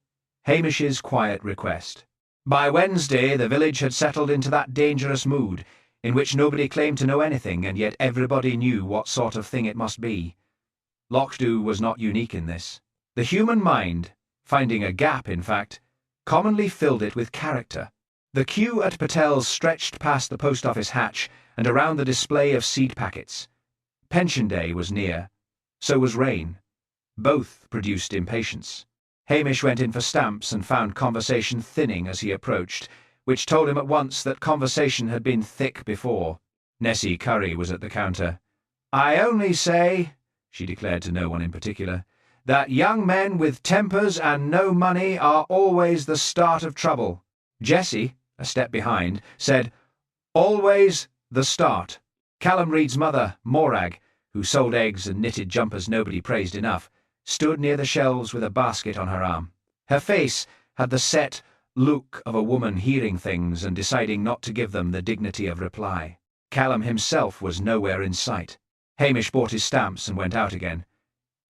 Hamish's Quiet Request. By Wednesday, the village had settled into that dangerous mood, in which nobody claimed to know anything, and yet everybody knew what sort of thing it must be. Lochs was not unique in this. The human mind, finding a gap in fact, commonly filled it with character. The queue at Patel's stretched past the post office hatch and around the display of seed packets. Pension day was near. So was rain. Both produced impatience. Hamish went in for stamps and found conversation thinning as he approached, which told him at once that conversation had been thick before. Nessie Curry was at the counter. "I only say," she declared to no one in particular, "that young men with tempers and no money are always the start of trouble." Jessie, a step behind, said, "Always the start." Callum Reed's mother, Morag, who sold eggs and knitted jumpers nobody praised enough, stood near the shelves with a basket on her arm. Her face had the set look of a woman hearing things and deciding not to give them the dignity of reply. Callum himself was nowhere in sight. Hamish bought his stamps and went out again.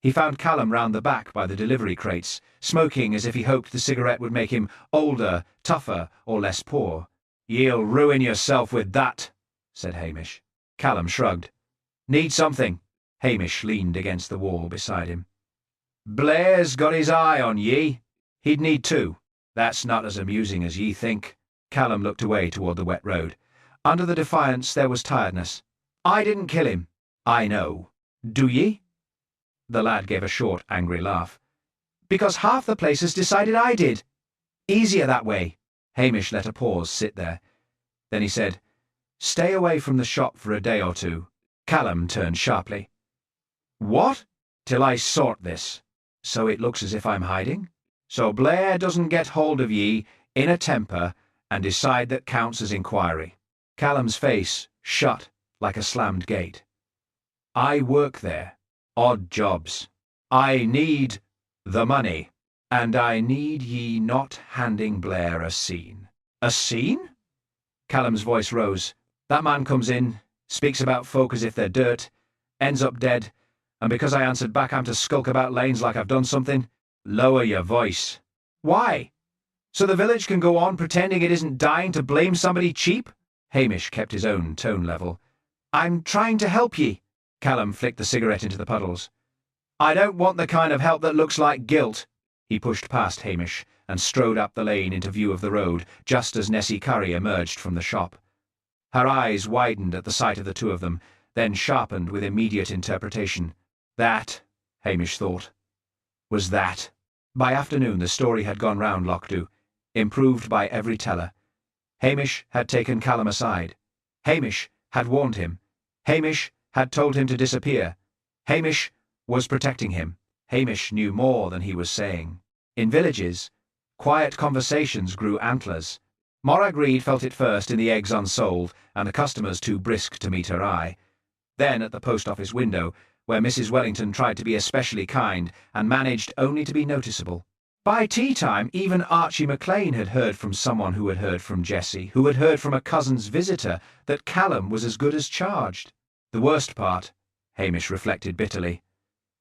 He found Callum round the back by the delivery crates, smoking as if he hoped the cigarette would make him older, tougher, or less poor. "Ye'll ruin yourself with that," said Hamish. Callum shrugged. "Need something?" Hamish leaned against the wall beside him. "Blair's got his eye on ye. He'd need two. That's not as amusing as ye think." Callum looked away toward the wet road. Under the defiance there was tiredness. "I didn't kill him." "I know. Do ye?" The lad gave a short, angry laugh. "Because half the place has decided I did. Easier that way." Hamish let a pause sit there. Then he said, "Stay away from the shop for a day or two." Callum turned sharply. "What?" "Till I sort this." "So it looks as if I'm hiding?" "So Blair doesn't get hold of ye in a temper and decide that counts as inquiry." Callum's face shut like a slammed gate. "I work there. Odd jobs. I need the money. And I need ye not handing Blair a scene." "A scene?" Callum's voice rose. "That man comes in, speaks about folk as if they're dirt, ends up dead, and because I answered back I'm to skulk about lanes like I've done something." "Lower your voice." "Why? So the village can go on pretending it isn't dying to blame somebody cheap?" Hamish kept his own tone level. "I'm trying to help ye." Callum flicked the cigarette into the puddles. "I don't want the kind of help that looks like guilt." He pushed past Hamish and strode up the lane into view of the road, just as Nessie Curry emerged from the shop. Her eyes widened at the sight of the two of them, then sharpened with immediate interpretation. That, Hamish thought, was that. By afternoon the story had gone round Lochs, improved by every teller. Hamish had taken Callum aside. Hamish had warned him. Hamish had told him to disappear. Hamish was protecting him. Hamish knew more than he was saying. In villages, quiet conversations grew antlers. Morag Reed felt it first in the eggs unsold and the customers too brisk to meet her eye. Then at the post office window, where Mrs. Wellington tried to be especially kind and managed only to be noticeable. By tea-time, even Archie McLean had heard from someone who had heard from Jessie, who had heard from a cousin's visitor, that Callum was as good as charged. The worst part, Hamish reflected bitterly,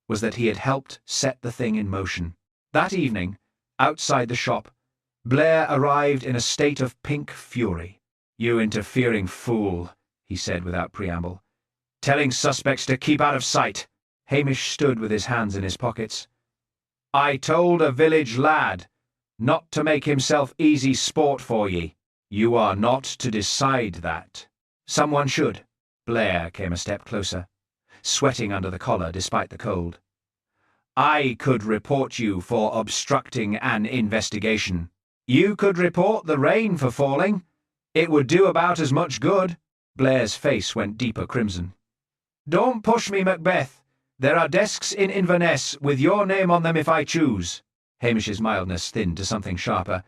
was that he had helped set the thing in motion. That evening, outside the shop, Blair arrived in a state of pink fury. "You interfering fool," he said without preamble. "Telling suspects to keep out of sight." Hamish stood with his hands in his pockets. "I told a village lad not to make himself easy sport for ye. You are not to decide that." "Someone should." Blair came a step closer, sweating under the collar despite the cold. "I could report you for obstructing an investigation. You could report the rain for falling. It would do about as much good." Blair's face went deeper crimson. "Don't push me, Macbeth. There are desks in Inverness with your name on them if I choose." Hamish's mildness thinned to something sharper.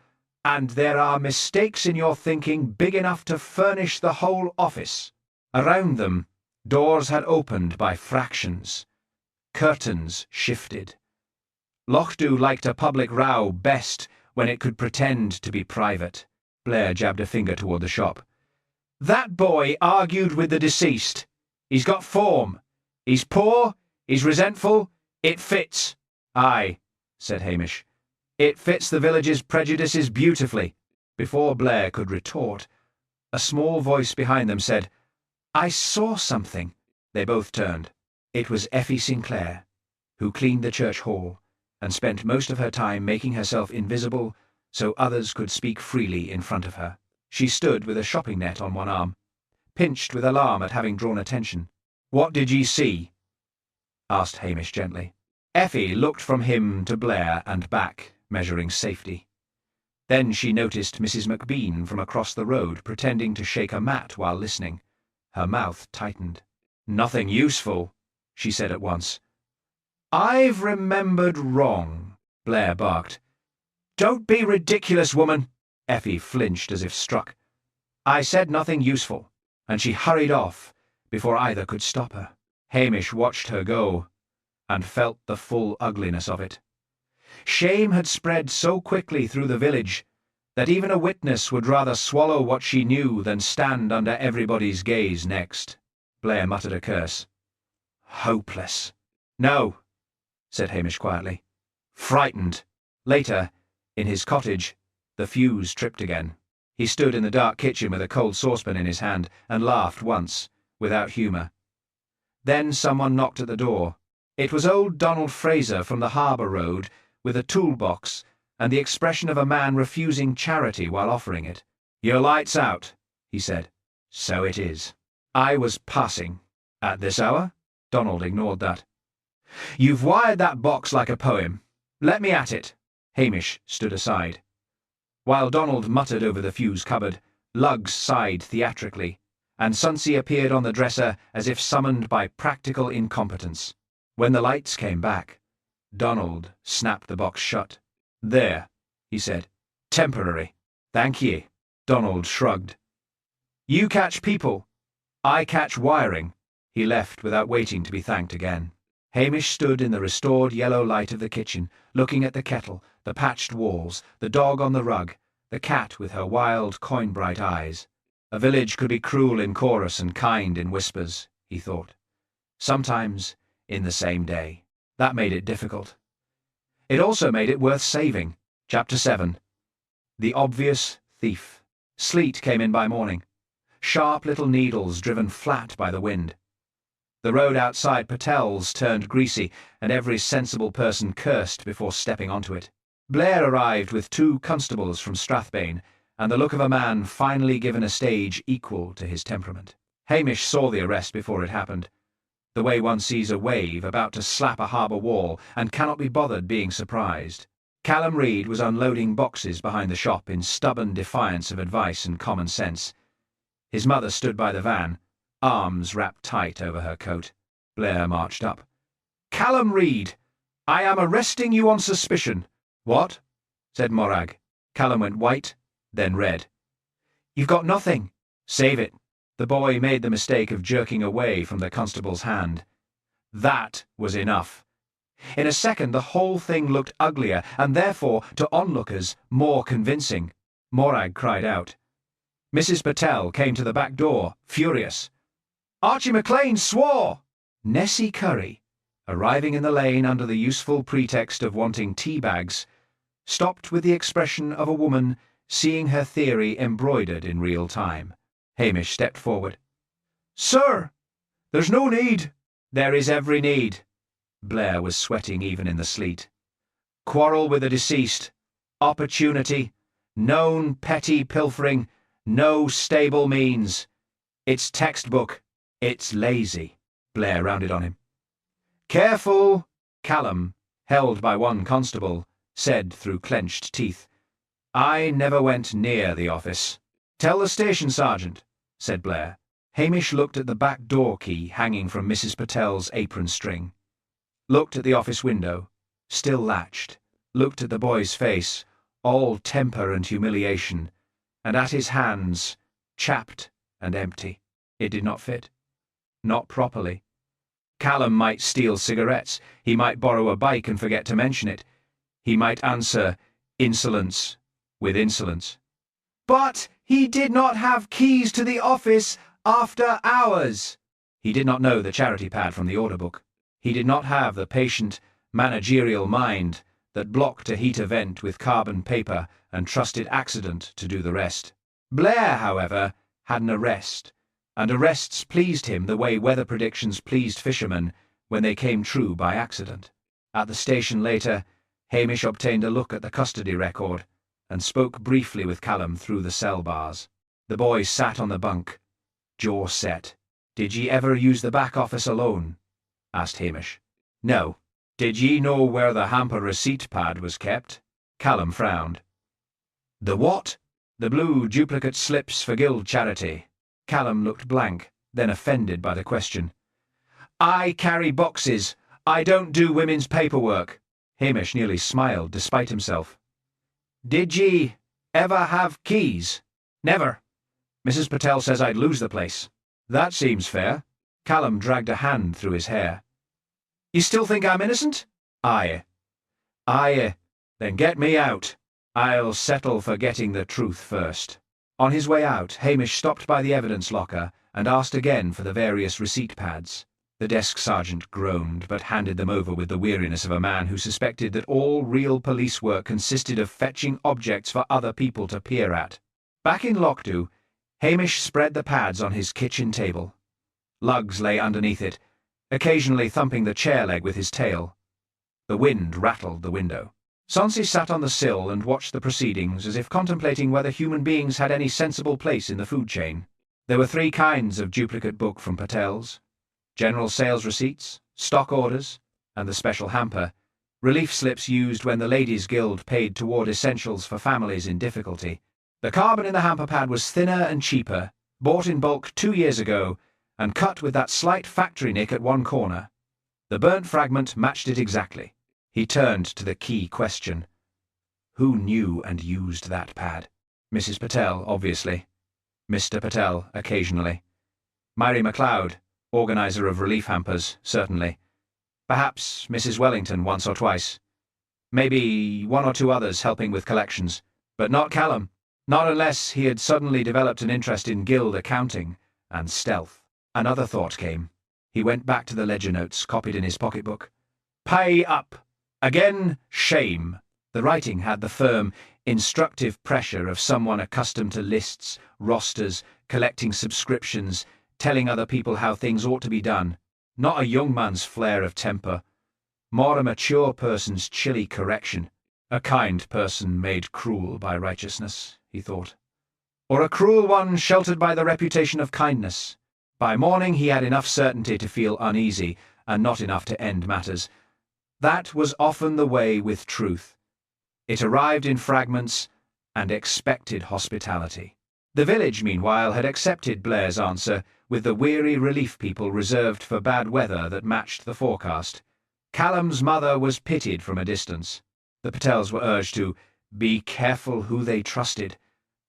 And there are mistakes in your thinking big enough to furnish the whole office. Around them, doors had opened by fractions. Curtains shifted. Lochdu liked a public row best when it could pretend to be private. Blair jabbed a finger toward the shop. That boy argued with the deceased. He's got form. He's poor, he's resentful, it fits. Aye, said Hamish. It fits the village's prejudices beautifully. Before Blair could retort, a small voice behind them said, I saw something. They both turned. It was Effie Sinclair, who cleaned the church hall and spent most of her time making herself invisible so others could speak freely in front of her. She stood with a shopping net on one arm, pinched with alarm at having drawn attention. What did ye see? Asked Hamish gently. Effie looked from him to Blair and back, measuring safety. Then she noticed Mrs. Macbeth from across the road pretending to shake a mat while listening. Her mouth tightened. Nothing useful, she said at once. I've remembered wrong, Blair barked. Don't be ridiculous, woman. Effie flinched as if struck. I said nothing useful, and she hurried off before either could stop her. Hamish watched her go and felt the full ugliness of it. Shame had spread so quickly through the village that even a witness would rather swallow what she knew than stand under everybody's gaze next. Blair muttered a curse. Hopeless. No, said Hamish quietly. Frightened. Later, in his cottage, the fuse tripped again. He stood in the dark kitchen with a cold saucepan in his hand and laughed once, without humour. Then someone knocked at the door. It was old Donald Fraser from the Harbour Road, with a toolbox and the expression of a man refusing charity while offering it. Your light's out, he said. So it is. I was passing. At this hour? Donald ignored that. You've wired that box like a poem. Let me at it. Hamish stood aside. While Donald muttered over the fuse cupboard, Lugs sighed theatrically, and Sunsey appeared on the dresser as if summoned by practical incompetence. When the lights came back, Donald snapped the box shut. There, he said. Temporary. Thank ye. Donald shrugged. You catch people. I catch wiring. He left without waiting to be thanked again. Hamish stood in the restored yellow light of the kitchen, looking at the kettle, the patched walls, the dog on the rug, the cat with her wild, coin-bright eyes. A village could be cruel in chorus and kind in whispers, he thought. Sometimes in the same day. That made it difficult. It also made it worth saving. Chapter 7. The Obvious Thief. Sleet came in by morning. Sharp little needles driven flat by the wind. The road outside Patel's turned greasy, and every sensible person cursed before stepping onto it. Blair arrived with 2 constables from Strathbane, and the look of a man finally given a stage equal to his temperament. Hamish saw the arrest before it happened, the way one sees a wave about to slap a harbour wall and cannot be bothered being surprised. Callum Reid was unloading boxes behind the shop in stubborn defiance of advice and common sense. His mother stood by the van, arms wrapped tight over her coat. Blair marched up. Callum Reid, I am arresting you on suspicion. What? Said Morag. Callum went white, then red. You've got nothing. Save it. The boy made the mistake of jerking away from the constable's hand. That was enough. In a second the whole thing looked uglier, and therefore, to onlookers, more convincing. Morag cried out. Mrs. Patel came to the back door, furious. Archie McLean swore! Nessie Curry, arriving in the lane under the useful pretext of wanting tea bags, stopped with the expression of a woman seeing her theory embroidered in real time. Hamish stepped forward. Sir, there's no need. There is every need. Blair was sweating even in the sleet. Quarrel with the deceased. Opportunity. Known petty pilfering. No stable means. It's textbook. It's lazy. Blair rounded on him. Careful, Callum, held by one constable, said through clenched teeth. I never went near the office. Tell the station sergeant, said Blair. Hamish looked at the back door key hanging from Mrs. Patel's apron string. Looked at the office window, still latched. Looked at the boy's face, all temper and humiliation, and at his hands, chapped and empty. It did not fit. Not properly. Callum might steal cigarettes. He might borrow a bike and forget to mention it. He might answer insolence with insolence. But he did not have keys to the office after hours. He did not know the charity pad from the audiobook. He did not have the patient, managerial mind that blocked a heat event with carbon paper and trusted accident to do the rest. Blair, however, had an arrest, and arrests pleased him the way weather predictions pleased fishermen when they came true by accident. At the station later, Hamish obtained a look at the custody record and spoke briefly with Callum through the cell bars. The boy sat on the bunk, jaw set. "Did ye ever use the back office alone?" asked Hamish. "No." "Did ye know where the hamper receipt pad was kept?" Callum frowned. "The what?" "The blue duplicate slips for guild charity." Callum looked blank, then offended by the question. "I carry boxes. I don't do women's paperwork." Hamish nearly smiled despite himself. "Did ye ever have keys?" "Never. Mrs. Patel says I'd lose the place." "That seems fair." Callum dragged a hand through his hair. "You still think I'm innocent?" "Aye." "Aye. Then get me out. I'll settle for getting the truth first." On his way out, Hamish stopped by the evidence locker and asked again for the various receipt pads. The desk sergeant groaned, but handed them over with the weariness of a man who suspected that all real police work consisted of fetching objects for other people to peer at. Back in Lochs, Hamish spread the pads on his kitchen table. Lugs lay underneath it, occasionally thumping the chair leg with his tail. The wind rattled the window. Sonsi sat on the sill and watched the proceedings as if contemplating whether human beings had any sensible place in the food chain. There were 3 kinds of duplicate book from Patel's: general sales receipts, stock orders, and the special hamper, relief slips used when the Ladies' Guild paid toward essentials for families in difficulty. The carbon in the hamper pad was thinner and cheaper, bought in bulk 2 years ago, and cut with that slight factory nick at one corner. The burnt fragment matched it exactly. He turned to the key question. Who knew and used that pad? Mrs. Patel, obviously. Mr. Patel, occasionally. Mary MacLeod, organizer of relief hampers, certainly. Perhaps Mrs. Wellington once or twice. Maybe 1 or 2 others helping with collections. But not Callum. Not unless he had suddenly developed an interest in guild accounting and stealth. Another thought came. He went back to the ledger notes copied in his pocketbook. Pay up. Again, shame. The writing had the firm, instructive pressure of someone accustomed to lists, rosters, collecting subscriptions, telling other people how things ought to be done. Not a young man's flare of temper. More a mature person's chilly correction. A kind person made cruel by righteousness, he thought. Or a cruel one sheltered by the reputation of kindness. By morning he had enough certainty to feel uneasy, and not enough to end matters. That was often the way with truth. It arrived in fragments and expected hospitality. The village, meanwhile, had accepted Blair's answer, with the weary relief people reserved for bad weather that matched the forecast. Callum's mother was pitied from a distance. The Patels were urged to be careful who they trusted,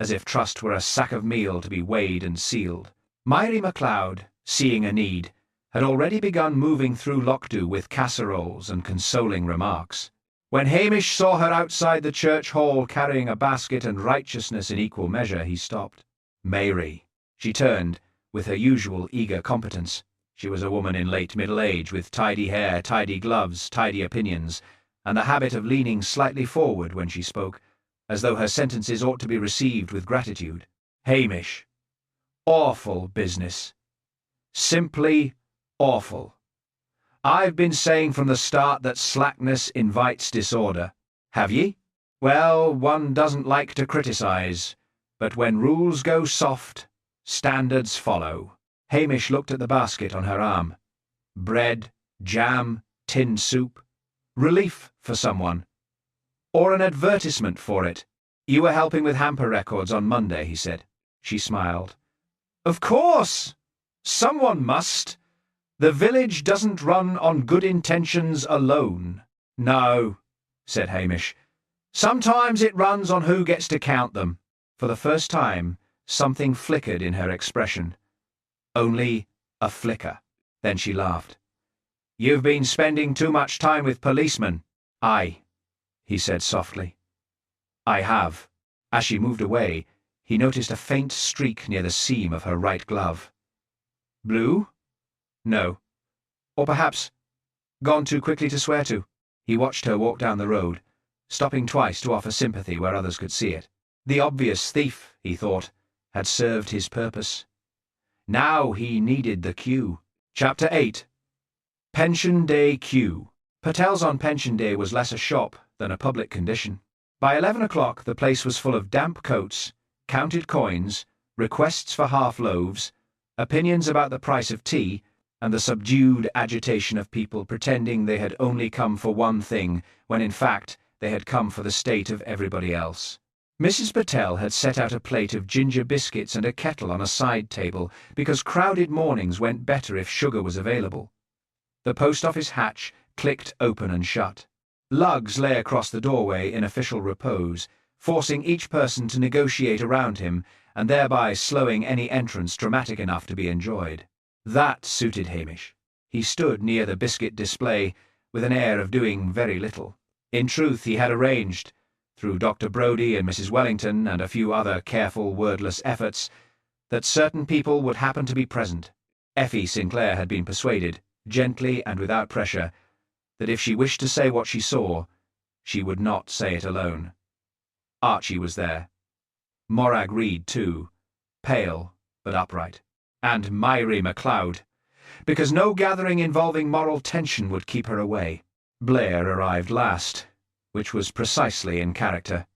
as if trust were a sack of meal to be weighed and sealed. Mary MacLeod, seeing a need, had already begun moving through Lochs with casseroles and consoling remarks. When Hamish saw her outside the church hall carrying a basket and righteousness in equal measure, he stopped. Mary. She turned, with her usual eager competence. She was a woman in late middle age, with tidy hair, tidy gloves, tidy opinions, and the habit of leaning slightly forward when she spoke, as though her sentences ought to be received with gratitude. Hamish. Awful business. Simply awful. I've been saying from the start that slackness invites disorder. Have ye? Well, one doesn't like to criticize, but when rules go soft, standards follow. Hamish looked at the basket on her arm. Bread, jam, tinned soup. Relief for someone. Or an advertisement for it. You were helping with hamper records on Monday, he said. She smiled. Of course! Someone must. The village doesn't run on good intentions alone. No, said Hamish. Sometimes it runs on who gets to count them. For the first time, something flickered in her expression. Only a flicker. Then she laughed. You've been spending too much time with policemen. Aye, he said softly. I have. As she moved away, he noticed a faint streak near the seam of her right glove. Blue? No. Or perhaps gone too quickly to swear to. He watched her walk down the road, stopping twice to offer sympathy where others could see it. The obvious thief, he thought, had served his purpose. Now he needed the cue. Chapter 8. Pension Day Queue. Patel's on Pension Day was less a shop than a public condition. By 11 o'clock the place was full of damp coats, counted coins, requests for half loaves, opinions about the price of tea, and the subdued agitation of people pretending they had only come for one thing, when in fact they had come for the state of everybody else. Mrs. Patel had set out a plate of ginger biscuits and a kettle on a side table, because crowded mornings went better if sugar was available. The post office hatch clicked open and shut. Lugs lay across the doorway in official repose, forcing each person to negotiate around him, and thereby slowing any entrance dramatic enough to be enjoyed. That suited Hamish. He stood near the biscuit display with an air of doing very little. In truth, he had arranged, through Dr. Brodie and Mrs. Wellington and a few other careful, wordless efforts, that certain people would happen to be present. Effie Sinclair had been persuaded, gently and without pressure, that if she wished to say what she saw, she would not say it alone. Archie was there. Morag Reed, too, pale but upright. And Myrie MacLeod, because no gathering involving moral tension would keep her away. Blair arrived last, which was precisely in character.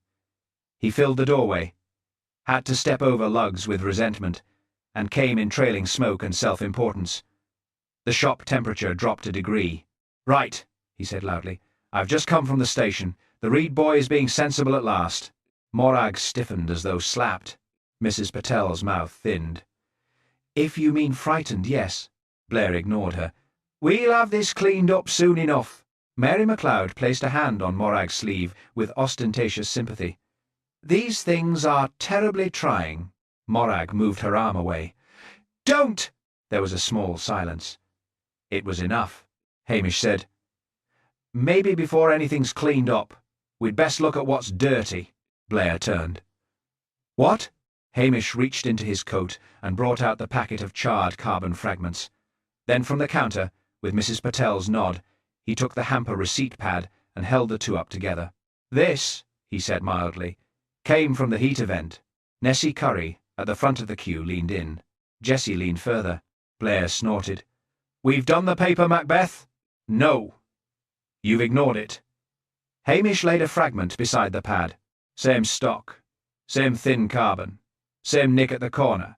He filled the doorway, had to step over lugs with resentment, and came in trailing smoke and self-importance. The shop temperature dropped a degree. Right, he said loudly. I've just come from the station. The Reed boy is being sensible at last. Morag stiffened as though slapped. Mrs. Patel's mouth thinned. If you mean frightened, yes. Blair ignored her. We'll have this cleaned up soon enough. Mary MacLeod placed a hand on Morag's sleeve with ostentatious sympathy. These things are terribly trying. Morag moved her arm away. Don't! There was a small silence. It was enough. Hamish said, Maybe before anything's cleaned up, we'd best look at what's dirty. Blair turned. What? Hamish reached into his coat and brought out the packet of charred carbon fragments. Then from the counter, with Mrs. Patel's nod, he took the hamper receipt pad and held the two up together. This, he said mildly, came from the heat event. Nessie Curry, at the front of the queue, leaned in. Jessie leaned further. Blair snorted. We've done the paper, Macbeth? No. You've ignored it. Hamish laid a fragment beside the pad. Same stock. Same thin carbon. Same nick at the corner.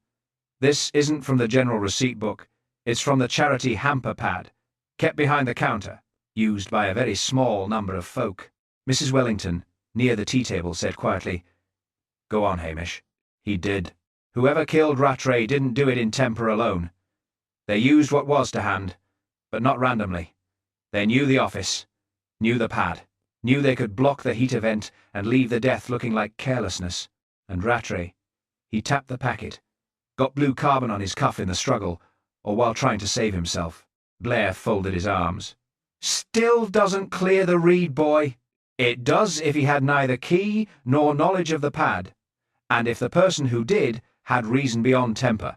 This isn't from the general receipt book. It's from the charity hamper pad, kept behind the counter, used by a very small number of folk. Mrs. Wellington, near the tea table, said quietly, Go on, Hamish. He did. Whoever killed Rattray didn't do it in temper alone. They used what was to hand, but not randomly. They knew the office, knew the pad, knew they could block the heat event and leave the death looking like carelessness. And Rattray, he tapped the packet, got blue carbon on his cuff in the struggle, or while trying to save himself. Blair folded his arms. Still doesn't clear the Reed boy. It does if he had neither key nor knowledge of the pad, and if the person who did had reason beyond temper.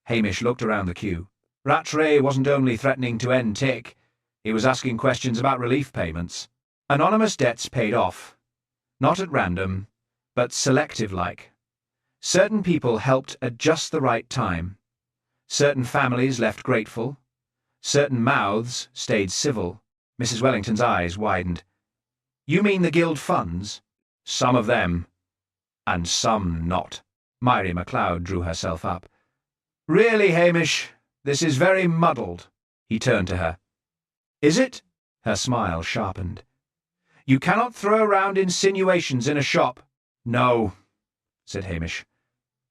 Hamish looked around the queue. Rattray wasn't only threatening to end tick, he was asking questions about relief payments. Anonymous debts paid off. Not at random, but selective-like. Certain people helped at just the right time. Certain families left grateful. Certain mouths stayed civil. Mrs. Wellington's eyes widened. You mean the guild funds? Some of them. And some not. Myrie MacLeod drew herself up. Really, Hamish, this is very muddled. He turned to her. Is it? Her smile sharpened. You cannot throw around insinuations in a shop. No, said Hamish.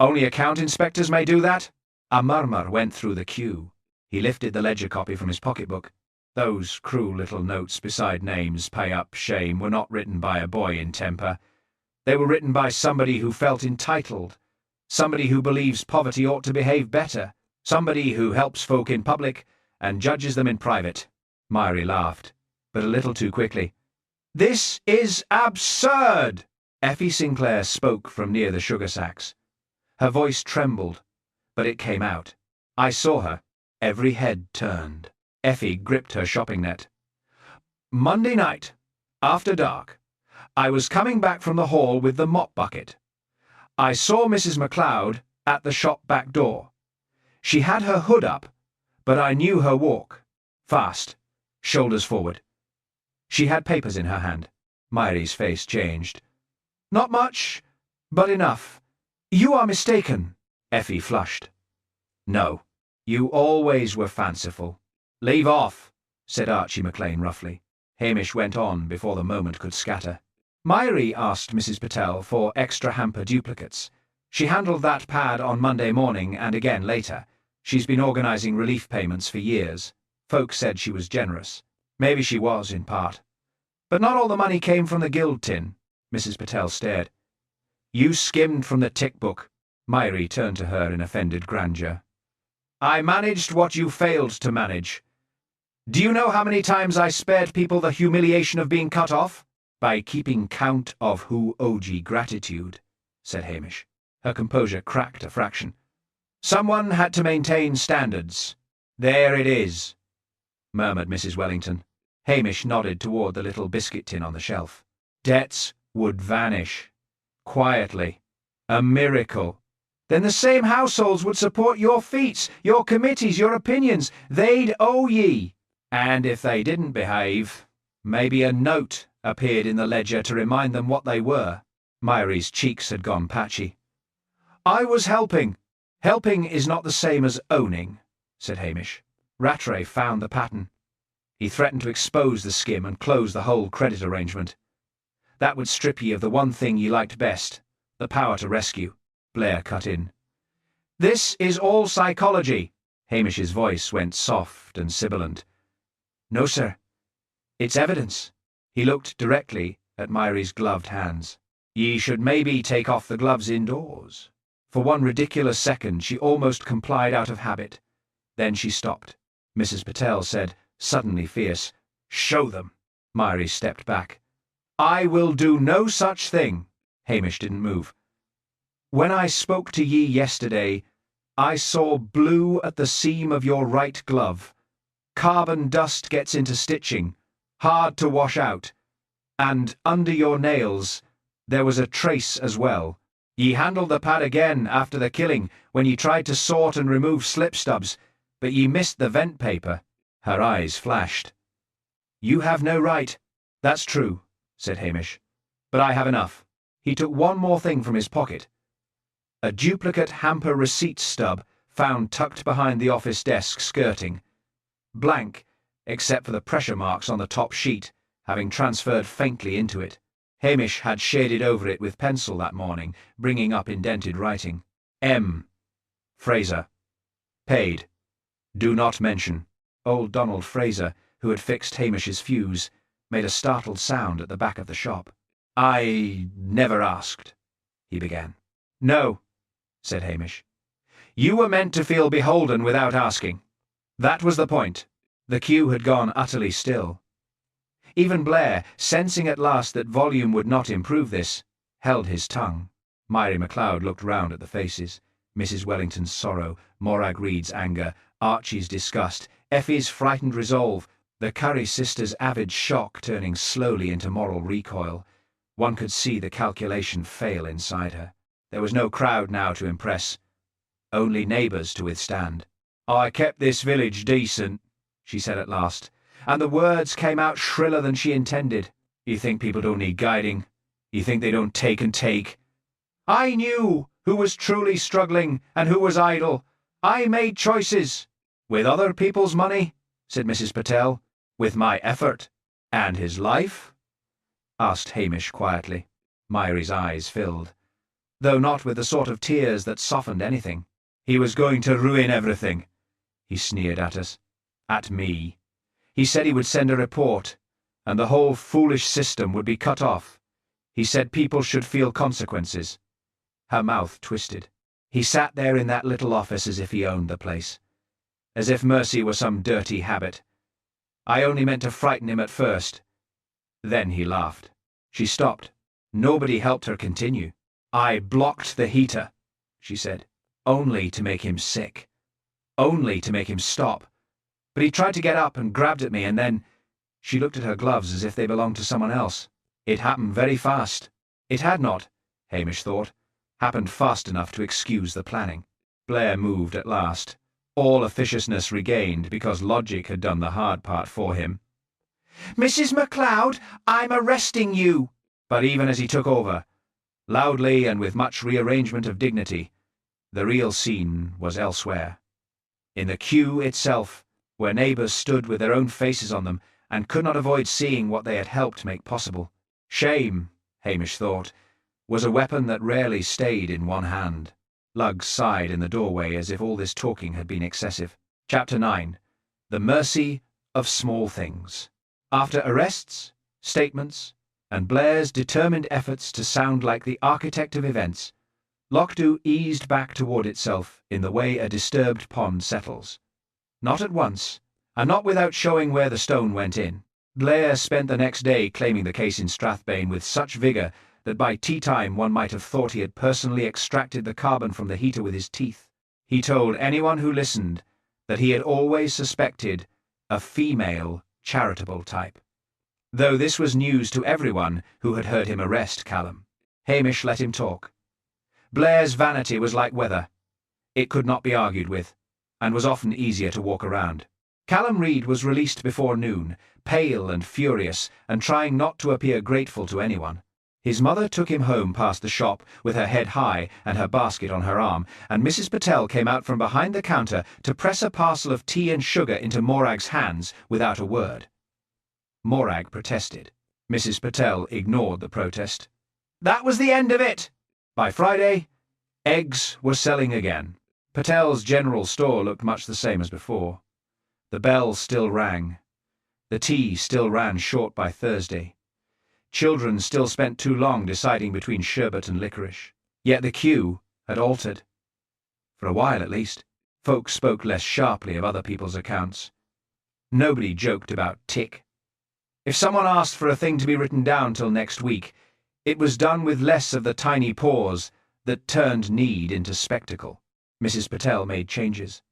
Only account inspectors may do that? A murmur went through the queue. He lifted the ledger copy from his pocketbook. Those cruel little notes beside names, pay up, shame, were not written by a boy in temper. They were written by somebody who felt entitled, somebody who believes poverty ought to behave better, somebody who helps folk in public and judges them in private. Myrie laughed, but a little too quickly. "This is absurd!" Effie Sinclair spoke from near the sugar sacks. Her voice trembled, but it came out. I saw her. Every head turned. Effie gripped her shopping net. "Monday night, after dark, I was coming back from the hall with the mop bucket. I saw Mrs. MacLeod at the shop back door. She had her hood up, but I knew her walk. Fast, shoulders forward. She had papers in her hand." Myrie's face changed. "Not much, but enough. You are mistaken." Effie flushed. "No, you always were fanciful." "Leave off," said Archie McLean roughly. Hamish went on before the moment could scatter. "Myrie asked Mrs. Patel for extra hamper duplicates. She handled that pad on Monday morning and again later. She's been organising relief payments for years. Folk said she was generous. Maybe she was, in part. But not all the money came from the guild tin." Mrs. Patel stared. "You skimmed from the tick book." Myrie turned to her in offended grandeur. "I managed what you failed to manage. Do you know how many times I spared people the humiliation of being cut off? By keeping count of who owed ye gratitude," said Hamish. Her composure cracked a fraction. "Someone had to maintain standards. There it is," murmured Mrs. Wellington. Hamish nodded toward the little biscuit tin on the shelf. "Debts would vanish. Quietly. A miracle. Then the same households would support your feats, your committees, your opinions. They'd owe ye. And if they didn't behave, maybe a note appeared in the ledger to remind them what they were." Myrie's cheeks had gone patchy. "I was helping." "Helping is not the same as owning," said Hamish. "Rattray found the pattern. He threatened to expose the skim and close the whole credit arrangement. That would strip ye of the one thing ye liked best, the power to rescue." Blair cut in. "This is all psychology." Hamish's voice went soft and sibilant. "No, sir. It's evidence." He looked directly at Myrie's gloved hands. "Ye should maybe take off the gloves indoors." For one ridiculous second she almost complied out of habit. Then she stopped. Mrs. Patel said, suddenly fierce, "Show them." Myrie stepped back. "I will do no such thing." Hamish didn't move. "When I spoke to ye yesterday, I saw blue at the seam of your right glove. Carbon dust gets into stitching, hard to wash out. And under your nails, there was a trace as well. Ye handled the pad again after the killing, when ye tried to sort and remove slip stubs, but ye missed the vent paper." Her eyes flashed. "You have no right." "That's true," said Hamish. "But I have enough." He took one more thing from his pocket. A duplicate hamper receipt stub found tucked behind the office desk skirting. Blank, except for the pressure marks on the top sheet, having transferred faintly into it. Hamish had shaded over it with pencil that morning, bringing up indented writing. M. Fraser. Paid. Do not mention. Old Donald Fraser, who had fixed Hamish's fuse, made a startled sound at the back of the shop. "I never asked," he began. "No," said Hamish. "You were meant to feel beholden without asking. That was the point." The queue had gone utterly still. Even Blair, sensing at last that volume would not improve this, held his tongue. Myrie MacLeod looked round at the faces. Mrs. Wellington's sorrow, Morag Reed's anger, Archie's disgust, Effie's frightened resolve, the Curry sisters' avid shock turning slowly into moral recoil. One could see the calculation fail inside her. There was no crowd now to impress, only neighbours to withstand. "I kept this village decent," she said at last, and the words came out shriller than she intended. "You think people don't need guiding? You think they don't take and take? I knew who was truly struggling and who was idle. I made choices." "With other people's money?" said Mrs. Patel. "With my effort." "And his life?" asked Hamish quietly. Myrie's eyes filled, though not with the sort of tears that softened anything. "He was going to ruin everything," he sneered at us. "At me. He said he would send a report, and the whole foolish system would be cut off. He said people should feel consequences. Her mouth twisted. He sat there in that little office as if he owned the place, as if mercy were some dirty habit. I only meant to frighten him at first. Then he laughed. She stopped. Nobody helped her continue. I blocked the heater, she said, only to make him sick. Only to make him stop. But he tried to get up and grabbed at me, and then she looked at her gloves as if they belonged to someone else. It happened very fast. It had not, Hamish thought, happened fast enough to excuse the planning. Blair moved at last, all officiousness regained because logic had done the hard part for him. "Mrs. MacLeod, I'm arresting you!" But even as he took over, loudly and with much rearrangement of dignity, the real scene was elsewhere. In the queue itself, where neighbours stood with their own faces on them and could not avoid seeing what they had helped make possible. Shame, Hamish thought, was a weapon that rarely stayed in one hand. Luggs sighed in the doorway as if all this talking had been excessive. Chapter 9. The Mercy of Small Things. After arrests, statements, and Blair's determined efforts to sound like the architect of events, Lochdew eased back toward itself in the way a disturbed pond settles. Not at once, and not without showing where the stone went in. Blair spent the next day claiming the case in Strathbane with such vigour that by tea-time one might have thought he had personally extracted the carbon from the heater with his teeth. He told anyone who listened that he had always suspected a female charitable type, though this was news to everyone who had heard him arrest Callum. Hamish let him talk. Blair's vanity was like weather. It could not be argued with, and was often easier to walk around. Callum Reid was released before noon, pale and furious, and trying not to appear grateful to anyone. His mother took him home past the shop, with her head high and her basket on her arm, and Mrs. Patel came out from behind the counter to press a parcel of tea and sugar into Morag's hands without a word. Morag protested. Mrs. Patel ignored the protest. That was the end of it! By Friday, eggs were selling again. Patel's general store looked much the same as before. The bell still rang. The tea still ran short by Thursday. Children still spent too long deciding between sherbet and licorice. Yet the queue had altered. For a while at least, folks spoke less sharply of other people's accounts. Nobody joked about tick. If someone asked for a thing to be written down till next week, it was done with less of the tiny pause that turned need into spectacle. Mrs. Patel made changes.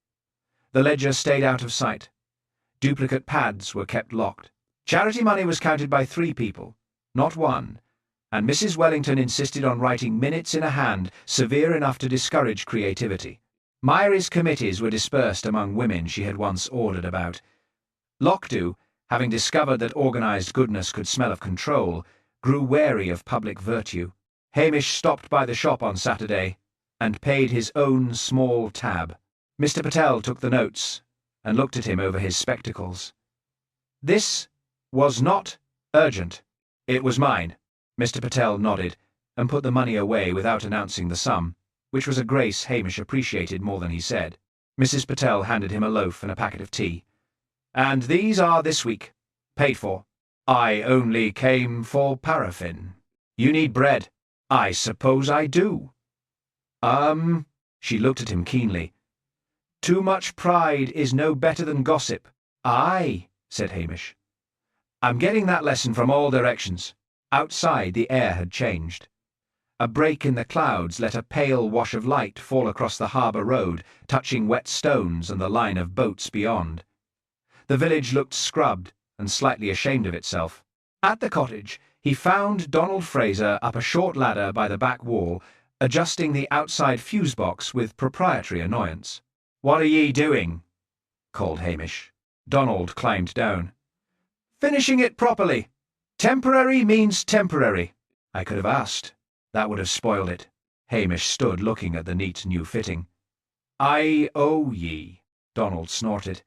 The ledger stayed out of sight. Duplicate pads were kept locked. Charity money was counted by 3 people, not 1, and Mrs. Wellington insisted on writing minutes in a hand severe enough to discourage creativity. Myrie's committees were dispersed among women she had once ordered about. Lochdew, having discovered that organised goodness could smell of control, grew wary of public virtue. Hamish stopped by the shop on Saturday and paid his own small tab. Mr. Patel took the notes and looked at him over his spectacles. This was not urgent. It was mine. Mr. Patel nodded and put the money away without announcing the sum, which was a grace Hamish appreciated more than he said. Mrs. Patel handed him a loaf and a packet of tea. And these are this week, paid for. I only came for paraffin. You need bread. I suppose I do. She looked at him keenly. Too much pride is no better than gossip. Aye, said Hamish. I'm getting that lesson from all directions. Outside the air had changed. A break in the clouds let a pale wash of light fall across the harbour road, touching wet stones and the line of boats beyond. The village looked scrubbed and slightly ashamed of itself. At the cottage, he found Donald Fraser up a short ladder by the back wall, adjusting the outside fuse box with proprietary annoyance. What are ye doing? Called Hamish. Donald climbed down. Finishing it properly. Temporary means temporary. I could have asked. That would have spoiled it. Hamish stood looking at the neat new fitting. I owe ye, Donald snorted.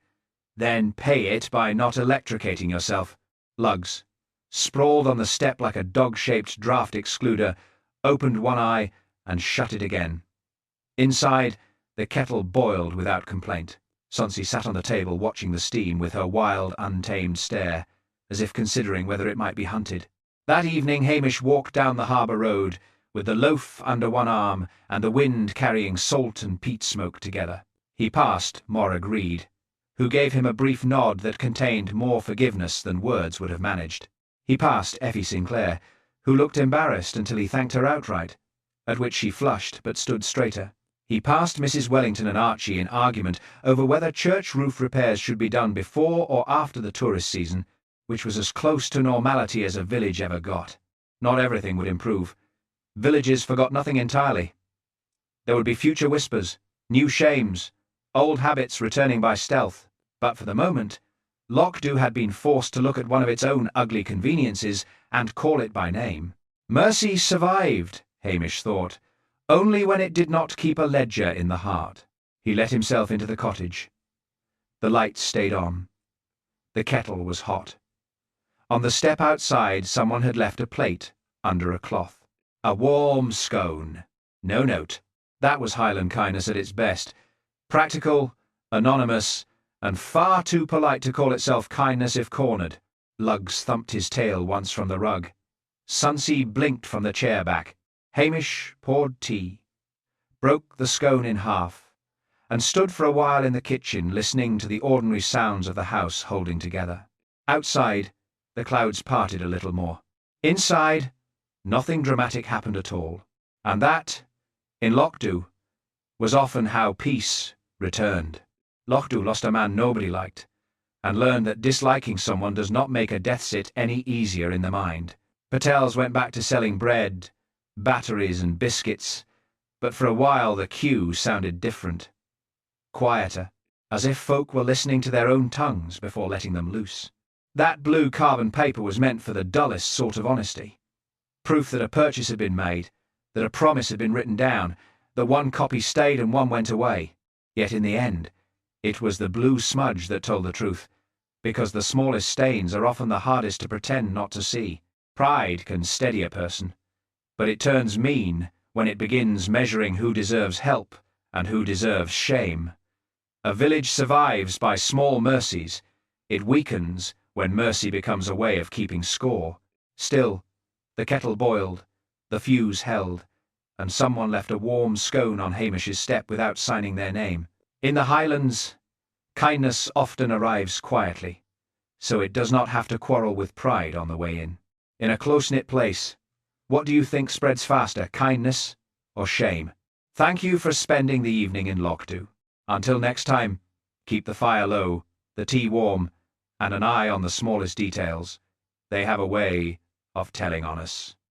Then pay it by not electrocating yourself. Luggs, sprawled on the step like a dog-shaped draft excluder, opened one eye and shut it again. Inside, the kettle boiled without complaint. Sunsy sat on the table watching the steam with her wild, untamed stare, as if considering whether it might be hunted. That evening Hamish walked down the harbour road, with the loaf under one arm and the wind carrying salt and peat smoke together. He passed Morag Reed, who gave him a brief nod that contained more forgiveness than words would have managed. He passed Effie Sinclair, who looked embarrassed until he thanked her outright, at which she flushed but stood straighter. He passed Mrs. Wellington and Archie in argument over whether church roof repairs should be done before or after the tourist season, which was as close to normality as a village ever got. Not everything would improve. Villages forgot nothing entirely. There would be future whispers, new shames, old habits returning by stealth. But for the moment, Lochdew had been forced to look at one of its own ugly conveniences and call it by name. Mercy survived, Hamish thought, only when it did not keep a ledger in the heart. He let himself into the cottage. The lights stayed on. The kettle was hot. On the step outside someone had left a plate under a cloth. A warm scone. No note. That was Highland kindness at its best. Practical, anonymous, and far too polite to call itself kindness if cornered. Lugs thumped his tail once from the rug. Sunsy blinked from the chair back. Hamish poured tea, broke the scone in half, and stood for a while in the kitchen listening to the ordinary sounds of the house holding together. Outside, the clouds parted a little more. Inside, nothing dramatic happened at all. And that, in Lochdew, was often how peace returned. Lochdew lost a man nobody liked, and learned that disliking someone does not make a death sit any easier in the mind. Patels went back to selling bread, batteries and biscuits, but for a while the queue sounded different. Quieter, as if folk were listening to their own tongues before letting them loose. That blue carbon paper was meant for the dullest sort of honesty. Proof that a purchase had been made, that a promise had been written down, that one copy stayed and one went away. Yet in the end, it was the blue smudge that told the truth, because the smallest stains are often the hardest to pretend not to see. Pride can steady a person, but it turns mean when it begins measuring who deserves help and who deserves shame. A village survives by small mercies. It weakens when mercy becomes a way of keeping score. Still, the kettle boiled, the fuse held, and someone left a warm scone on Hamish's step without signing their name. In the Highlands, kindness often arrives quietly, so it does not have to quarrel with pride on the way in. In a close-knit place, what do you think spreads faster, kindness or shame? Thank you for spending the evening in Lochdew. Until next time, keep the fire low, the tea warm, and an eye on the smallest details. They have a way of telling on us.